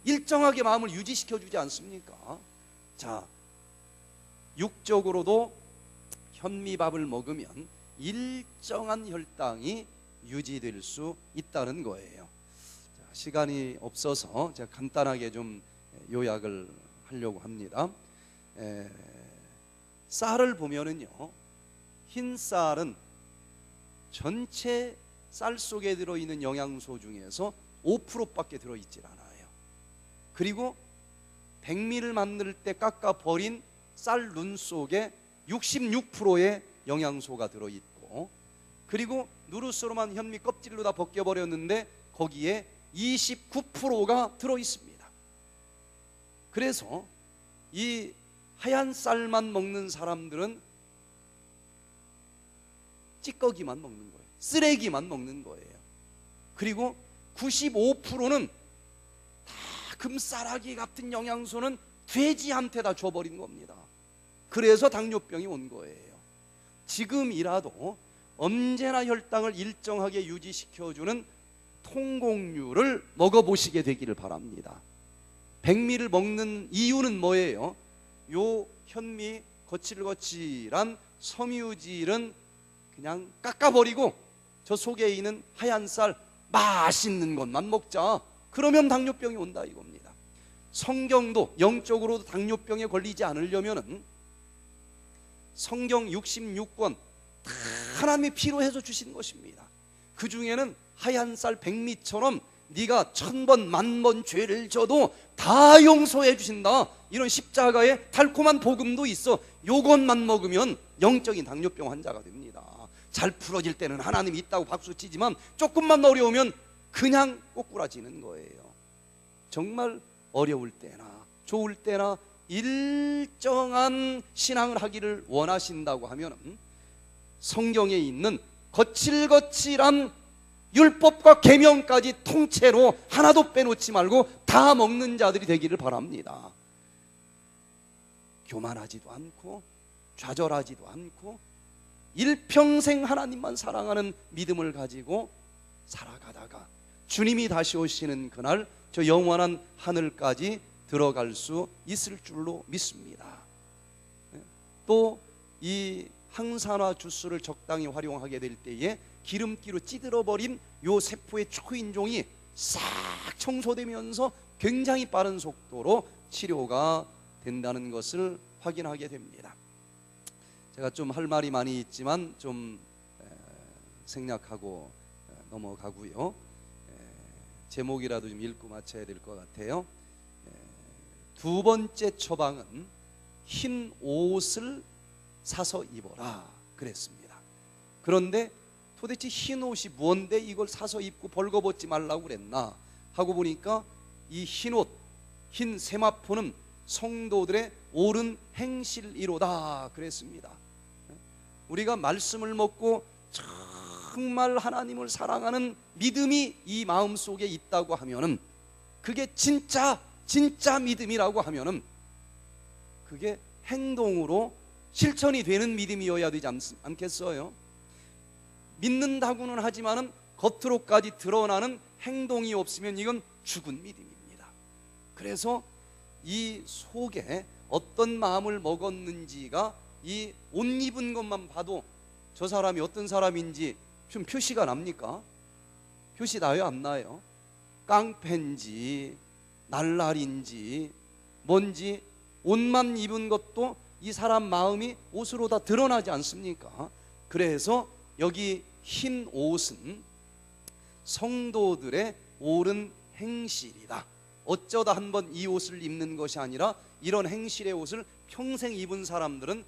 일정하게 마음을 유지시켜 주지 않습니까? 자, 육적으로도 현미밥을 먹으면 일정한 혈당이 유지될 수 있다는 거예요. 자, 시간이 없어서 제가 간단하게 좀 요약을 하려고 합니다. 쌀을 보면은요, 흰 쌀은 전체 쌀 속에 들어있는 영양소 중에서 5%밖에 들어있질 않아요. 그리고 백미를 만들 때 깎아 버린 쌀 눈 속에 66%의 영양소가 들어있고, 그리고 누르스로만 현미 껍질로 다 벗겨버렸는데 거기에 29%가 들어있습니다. 그래서 이 하얀 쌀만 먹는 사람들은 찌꺼기만 먹는 거예요. 쓰레기만 먹는 거예요. 그리고 95%는 다 금싸라기 같은 영양소는 돼지한테 다 줘버린 겁니다. 그래서 당뇨병이 온 거예요. 지금이라도 언제나 혈당을 일정하게 유지시켜주는 통곡류를 먹어보시게 되기를 바랍니다. 백미를 먹는 이유는 뭐예요? 요 현미 거칠거칠한 섬유질은 그냥 깎아버리고 저 속에 있는 하얀 쌀 맛있는 것만 먹자. 그러면 당뇨병이 온다 이겁니다. 성경도 영적으로도 당뇨병에 걸리지 않으려면은 성경 66권 다 하나님이 피로 해서 주신 것입니다. 그 중에는 하얀 쌀 백미처럼 네가 1000번 만번 죄를 져도 다 용서해 주신다, 이런 십자가의 달콤한 복음도 있어. 요것만 먹으면 영적인 당뇨병 환자가 됩니다. 잘 풀어질 때는 하나님이 있다고 박수치지만 조금만 어려우면 그냥 꼬꾸라지는 거예요. 정말 어려울 때나 좋을 때나 일정한 신앙을 하기를 원하신다고 하면 성경에 있는 거칠거칠한 율법과 계명까지 통째로 하나도 빼놓지 말고 다 먹는 자들이 되기를 바랍니다. 교만하지도 않고 좌절하지도 않고 일평생 하나님만 사랑하는 믿음을 가지고 살아가다가 주님이 다시 오시는 그날 저 영원한 하늘까지 들어갈 수 있을 줄로 믿습니다. 또 이 항산화 주스를 적당히 활용하게 될 때에 기름기로 찌들어버린 요 세포의 초인종이 싹 청소되면서 굉장히 빠른 속도로 치료가 된다는 것을 확인하게 됩니다. 제가 좀 할 말이 많이 있지만 좀 생략하고 넘어가고요. 제목이라도 좀 읽고 마쳐야 될 것 같아요. 두 번째 처방은 흰 옷을 사서 입어라 그랬습니다. 그런데 도대체 흰 옷이 뭔데 이걸 사서 입고 벌거벗지 말라고 그랬나 하고 보니까 이 흰 옷, 흰 세마포는 성도들의 옳은 행실이로다 그랬습니다. 우리가 말씀을 먹고 정말 하나님을 사랑하는 믿음이 이 마음속에 있다고 하면은, 그게 진짜 믿음이라고 하면은 그게 행동으로 실천이 되는 믿음이어야 되지 않겠어요? 믿는다고는 하지만은 겉으로까지 드러나는 행동이 없으면 이건 죽은 믿음입니다. 그래서 이 속에 어떤 마음을 먹었는지가 이 옷 입은 것만 봐도 저 사람이 어떤 사람인지 좀 표시가 납니까? 표시 나요, 안 나요? 깡패인지 날라리인지 뭔지 옷만 입은 것도 이 사람 마음이 옷으로 다 드러나지 않습니까? 그래서 여기 흰 옷은 성도들의 옳은 행실이다. 어쩌다 한번 이 옷을 입는 것이 아니라 이런 행실의 옷을 평생 입은 사람들은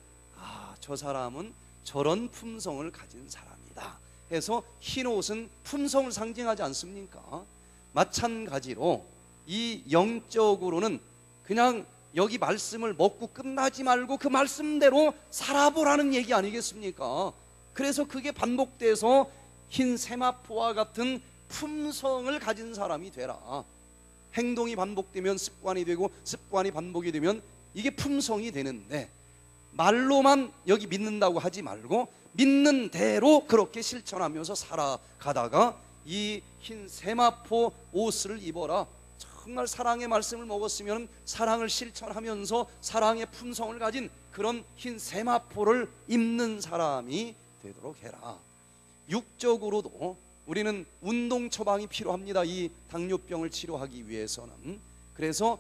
저 사람은 저런 품성을 가진 사람이다 해서 흰 옷은 품성을 상징하지 않습니까? 마찬가지로 이 영적으로는 그냥 여기 말씀을 먹고 끝나지 말고 그 말씀대로 살아보라는 얘기 아니겠습니까? 그래서 그게 반복돼서 흰 세마포와 같은 품성을 가진 사람이 되라. 행동이 반복되면 습관이 되고 습관이 반복이 되면 이게 품성이 되는데, 말로만 여기 믿는다고 하지 말고 믿는 대로 그렇게 실천하면서 살아가다가 이 흰 세마포 옷을 입어라. 정말 사랑의 말씀을 먹었으면 사랑을 실천하면서 사랑의 품성을 가진 그런 흰 세마포를 입는 사람이 되도록 해라. 육적으로도 우리는 운동 처방이 필요합니다. 이 당뇨병을 치료하기 위해서는. 그래서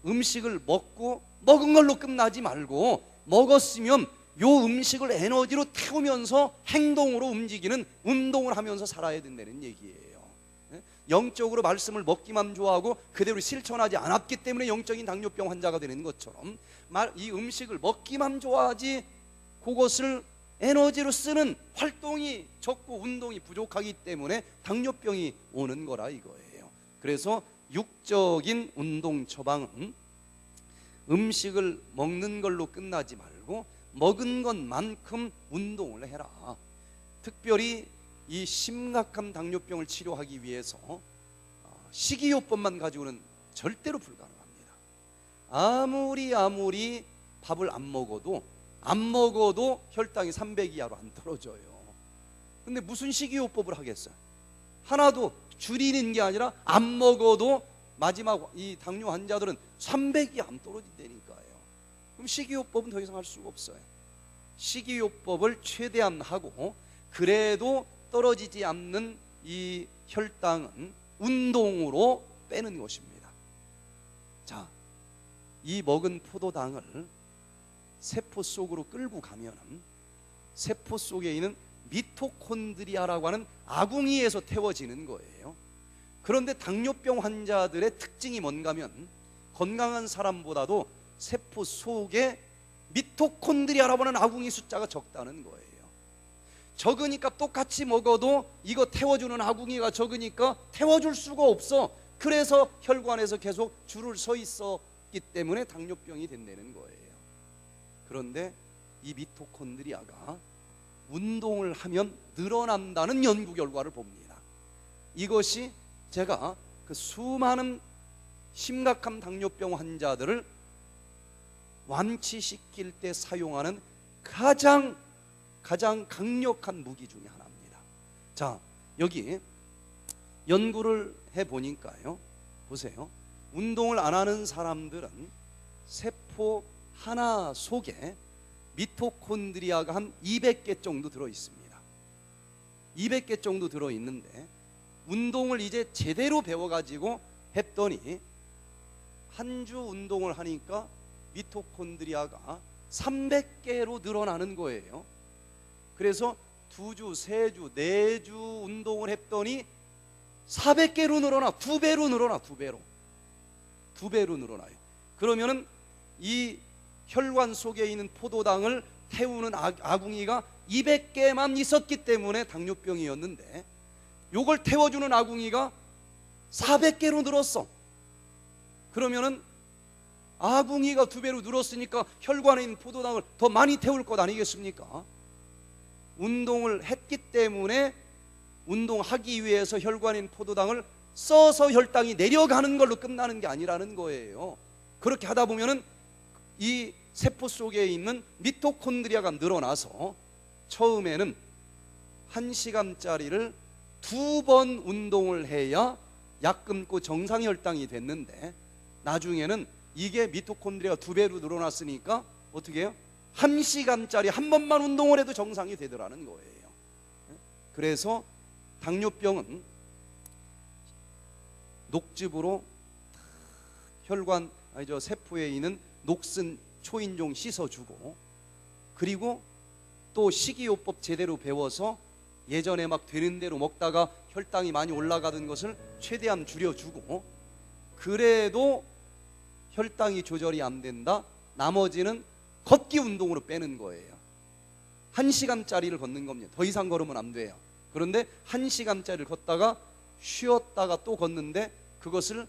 음식을 먹은 걸로 끝나지 말고 먹었으면 요 음식을 에너지로 태우면서 행동으로 움직이는 운동을 하면서 살아야 된다는 얘기예요. 영적으로 말씀을 먹기만 좋아하고 그대로 실천하지 않았기 때문에 영적인 당뇨병 환자가 되는 것처럼 이 음식을 먹기만 좋아하지 그것을 에너지로 쓰는 활동이 적고 운동이 부족하기 때문에 당뇨병이 오는 거라 이거예요. 그래서 육적인 운동 처방은 음식을 먹는 걸로 끝나지 말고 먹은 것만큼 운동을 해라. 특별히 이 심각한 당뇨병을 치료하기 위해서 식이요법만 가지고는 절대로 불가능합니다. 아무리 밥을 안 먹어도 혈당이 300 이하로 안 떨어져요. 근데 무슨 식이요법을 하겠어요? 하나도 줄이는 게 아니라 안 먹어도 마지막 이 당뇨 환자들은 300이 안 떨어진다니까요. 그럼 식이요법은 더 이상 할 수가 없어요. 식이요법을 최대한 하고 그래도 떨어지지 않는 이 혈당은 운동으로 빼는 것입니다. 자, 이 먹은 포도당을 세포 속으로 끌고 가면 세포 속에 있는 미토콘드리아라고 하는 아궁이에서 태워지는 거예요. 그런데 당뇨병 환자들의 특징이 뭔가 하면 건강한 사람보다도 세포 속에 미토콘드리아라고 하는 아궁이 숫자가 적다는 거예요. 적으니까 똑같이 먹어도 이거 태워주는 아궁이가 적으니까 태워줄 수가 없어. 그래서 혈관에서 계속 줄을 서 있었기 때문에 당뇨병이 된다는 거예요. 그런데 이 미토콘드리아가 운동을 하면 늘어난다는 연구 결과를 봅니다. 이것이 제가 그 수많은 심각한 당뇨병 환자들을 완치시킬 때 사용하는 가장 강력한 무기 중에 하나입니다. 자, 여기 연구를 해보니까요, 보세요. 운동을 안 하는 사람들은 세포 하나 속에 미토콘드리아가 한 200개 정도 들어있습니다. 200개 정도 들어있는데 운동을 이제 제대로 배워가지고 했더니 한 주 운동을 하니까 미토콘드리아가 300개로 늘어나는 거예요. 그래서 2주, 3주, 4주 운동을 했더니 400개로 늘어나. 2배로 늘어나. 2배로 늘어나요. 그러면은 이 혈관 속에 있는 포도당을 태우는 아궁이가 200개만 있었기 때문에 당뇨병이었는데 요걸 태워주는 아궁이가 400개로 늘었어. 그러면은 아궁이가 2배로 늘었으니까 혈관에 있는 포도당을 더 많이 태울 것 아니겠습니까? 운동을 했기 때문에 운동하기 위해서 혈관에 있는 포도당을 써서 혈당이 내려가는 걸로 끝나는 게 아니라는 거예요. 그렇게 하다 보면은 이 세포 속에 있는 미토콘드리아가 늘어나서 처음에는 1시간짜리를 2번 운동을 해야 약 끊고 정상 혈당이 됐는데 나중에는 이게 미토콘드리아가 2배로 늘어났으니까 어떻게 해요? 1시간짜리 한 번만 운동을 해도 정상이 되더라는 거예요. 그래서 당뇨병은 녹즙으로 세포에 있는 녹슨 초인종 씻어주고, 그리고 또 식이요법 제대로 배워서 예전에 막 되는 대로 먹다가 혈당이 많이 올라가던 것을 최대한 줄여주고, 그래도 혈당이 조절이 안 된다, 나머지는 걷기 운동으로 빼는 거예요. 1시간짜리를 걷는 겁니다. 더 이상 걸으면 안 돼요. 그런데 1시간짜리를 걷다가 쉬었다가 또 걷는데 그것을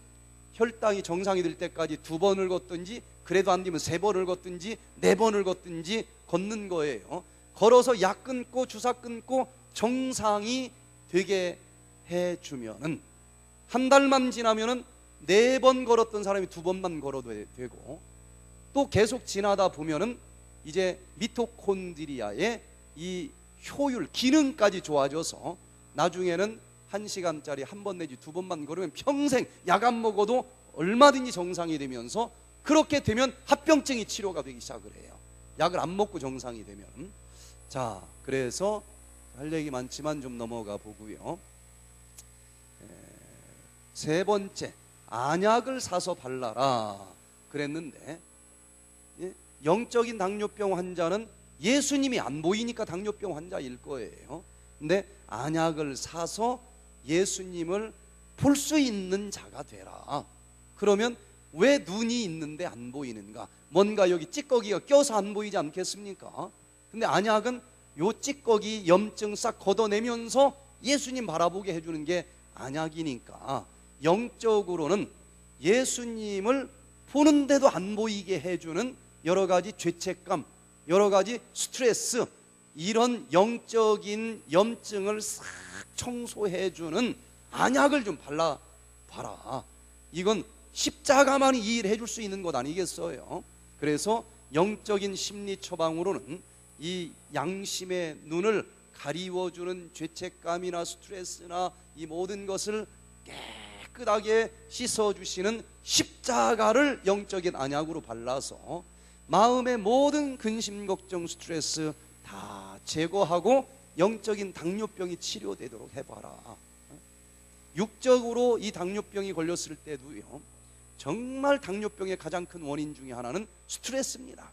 혈당이 정상이 될 때까지 2번을 걷든지 그래도 안 되면 3번을 걷든지 4번을 걷든지 걷는 거예요. 걸어서 약 끊고 주사 끊고 정상이 되게 해주면은 한 달만 지나면은 4번 걸었던 사람이 2번만 걸어도 되고, 또 계속 지나다 보면은 이제 미토콘드리아의 이 효율, 기능까지 좋아져서 나중에는 1시간짜리 1번 내지 2번만 걸으면 평생 약 안 먹어도 얼마든지 정상이 되면서, 그렇게 되면 합병증이 치료가 되기 시작을 해요. 약을 안 먹고 정상이 되면. 자, 그래서 할 얘기 많지만 좀 넘어가 보고요. 세 번째, 안약을 사서 발라라 그랬는데, 영적인 당뇨병 환자는 예수님이 안 보이니까 당뇨병 환자일 거예요. 근데 안약을 사서 예수님을 볼 수 있는 자가 되라. 그러면 왜 눈이 있는데 안 보이는가? 뭔가 여기 찌꺼기가 껴서 안 보이지 않겠습니까? 근데 안약은 요 찌꺼기 염증 싹 걷어내면서 예수님 바라보게 해주는 게 안약이니까, 영적으로는 예수님을 보는데도 안 보이게 해주는 여러 가지 죄책감, 여러 가지 스트레스, 이런 영적인 염증을 싹 청소해주는 안약을 좀 발라봐라. 이건 십자가만이 이 일을 해줄 수 있는 것 아니겠어요? 그래서 영적인 심리 처방으로는 이 양심의 눈을 가리워주는 죄책감이나 스트레스나 이 모든 것을 깨끗하게 씻어주시는 십자가를 영적인 안약으로 발라서 마음의 모든 근심, 걱정, 스트레스 다 제거하고 영적인 당뇨병이 치료되도록 해봐라. 육적으로 이 당뇨병이 걸렸을 때도요, 정말 당뇨병의 가장 큰 원인 중에 하나는 스트레스입니다.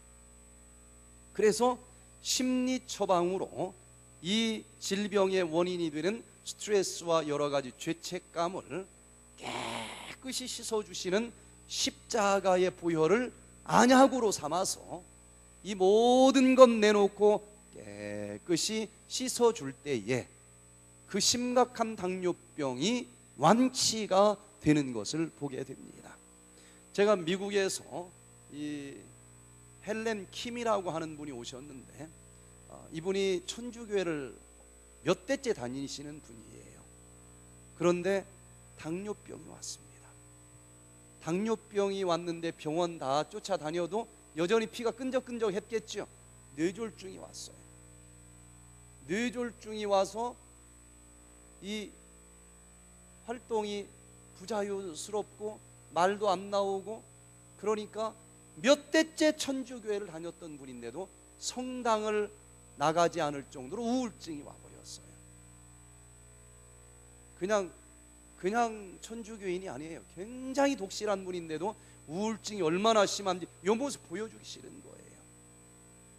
그래서 심리 처방으로 이 질병의 원인이 되는 스트레스와 여러 가지 죄책감을 깨끗이 씻어주시는 십자가의 보혈을 안약으로 삼아서 이 모든 것 내놓고 깨끗이 씻어줄 때에 그 심각한 당뇨병이 완치가 되는 것을 보게 됩니다. 제가 미국에서 이 헬렌 킴이라고 하는 분이 오셨는데, 이분이 천주교회를 몇 대째 다니시는 분이에요. 그런데 당뇨병이 왔습니다. 당뇨병이 왔는데 병원 다 쫓아다녀도 여전히 피가 끈적끈적했겠죠. 뇌졸중이 왔어요. 뇌졸중이 와서 이 활동이 부자유스럽고 말도 안 나오고, 그러니까 몇 대째 천주교회를 다녔던 분인데도 성당을 나가지 않을 정도로 우울증이 와버렸어요. 그냥 천주교인이 아니에요. 굉장히 독실한 분인데도 우울증이 얼마나 심한지 이 모습 보여주기 싫은 거예요.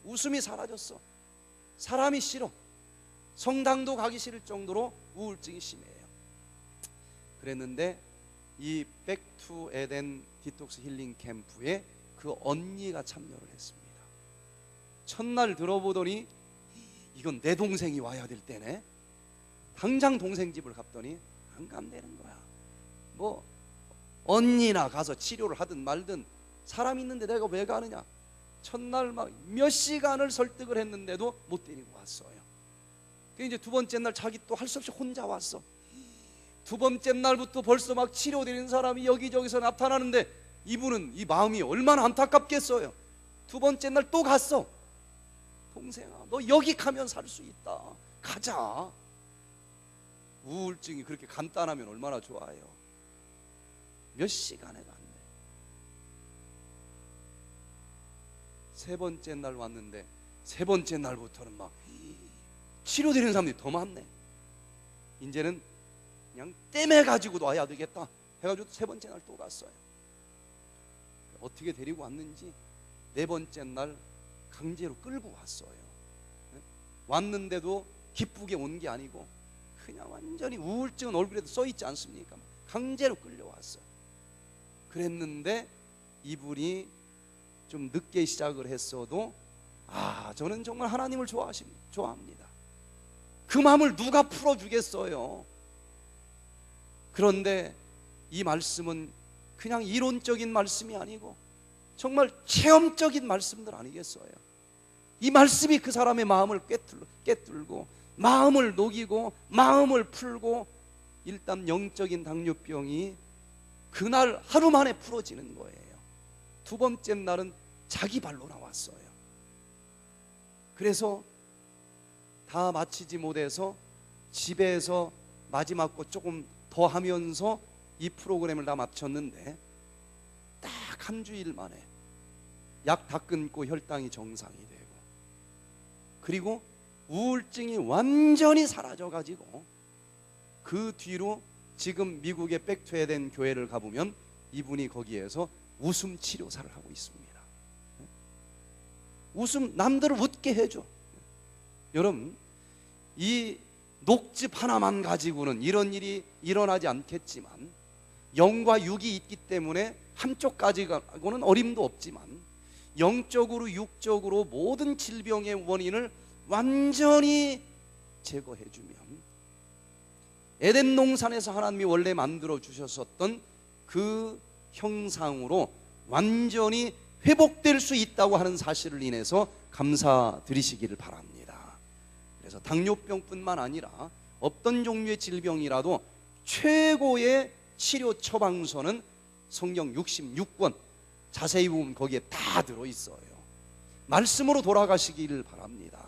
웃음이 사라졌어. 사람이 싫어. 성당도 가기 싫을 정도로 우울증이 심해요. 그랬는데 이 백투 에덴 디톡스 힐링 캠프에 그 언니가 참여를 했습니다. 첫날 들어보더니 이건 내 동생이 와야 될 때네. 당장 동생 집을 갔더니 안 간다는 거야. 뭐 언니나 가서 치료를 하든 말든 사람 있는데 내가 왜 가느냐. 첫날 막 몇 시간을 설득을 했는데도 못 데리고 왔어요. 이제 두 번째 날 자기 또 할 수 없이 혼자 왔어. 두 번째 날부터 벌써 막 치료되는 사람이 여기저기서 나타나는데 이분은 이 마음이 얼마나 안타깝겠어요. 두 번째 날 또 갔어. 동생아, 너 여기 가면 살 수 있다. 가자. 우울증이 그렇게 간단하면 얼마나 좋아요. 몇 시간에 갔네. 세 번째 날 왔는데 세 번째 날부터는 막 치료되는 사람들이 더 많네. 이제는 그냥 땜해 가지고도 와야 되겠다 해가지고 세 번째 날 또 갔어요. 어떻게 데리고 왔는지 네 번째 날 강제로 끌고 왔어요. 왔는데도 기쁘게 온 게 아니고 그냥 완전히 우울증은 얼굴에도 써있지 않습니까? 강제로 끌려왔어요. 그랬는데 이분이 좀 늦게 시작을 했어도 저는 정말 하나님을 좋아합니다. 그 마음을 누가 풀어주겠어요? 그런데 이 말씀은 그냥 이론적인 말씀이 아니고 정말 체험적인 말씀들 아니겠어요? 이 말씀이 그 사람의 마음을 꿰뚫고 마음을 녹이고 마음을 풀고 일단 영적인 당뇨병이 그날 하루 만에 풀어지는 거예요. 두 번째 날은 자기 발로 나왔어요. 그래서 다 마치지 못해서 집에서 마지막 거 조금 더 하면서 이 프로그램을 다 마쳤는데 딱 한 주일 만에 약 다 끊고 혈당이 정상이 되고, 그리고 우울증이 완전히 사라져가지고 그 뒤로 지금 미국에 백투에덴 교회를 가보면 이분이 거기에서 웃음 치료사를 하고 있습니다. 웃음, 남들을 웃게 해줘. 여러분, 이 녹즙 하나만 가지고는 이런 일이 일어나지 않겠지만, 영과 육이 있기 때문에 한쪽 가지고는 어림도 없지만, 영적으로 육적으로 모든 질병의 원인을 완전히 제거해 주면 에덴 동산에서 하나님이 원래 만들어 주셨었던 그 형상으로 완전히 회복될 수 있다고 하는 사실을 인해서 감사드리시기를 바랍니다. 그래서 당뇨병뿐만 아니라 어떤 종류의 질병이라도 최고의 치료 처방서는 성경 66권 자세히 보면 거기에 다 들어있어요. 말씀으로 돌아가시기를 바랍니다.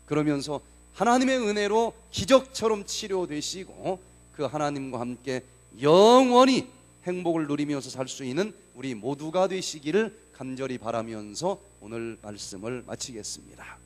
그러면서 하나님의 은혜로 기적처럼 치료되시고 그 하나님과 함께 영원히 행복을 누리면서 살 수 있는 우리 모두가 되시기를 간절히 바라면서 오늘 말씀을 마치겠습니다.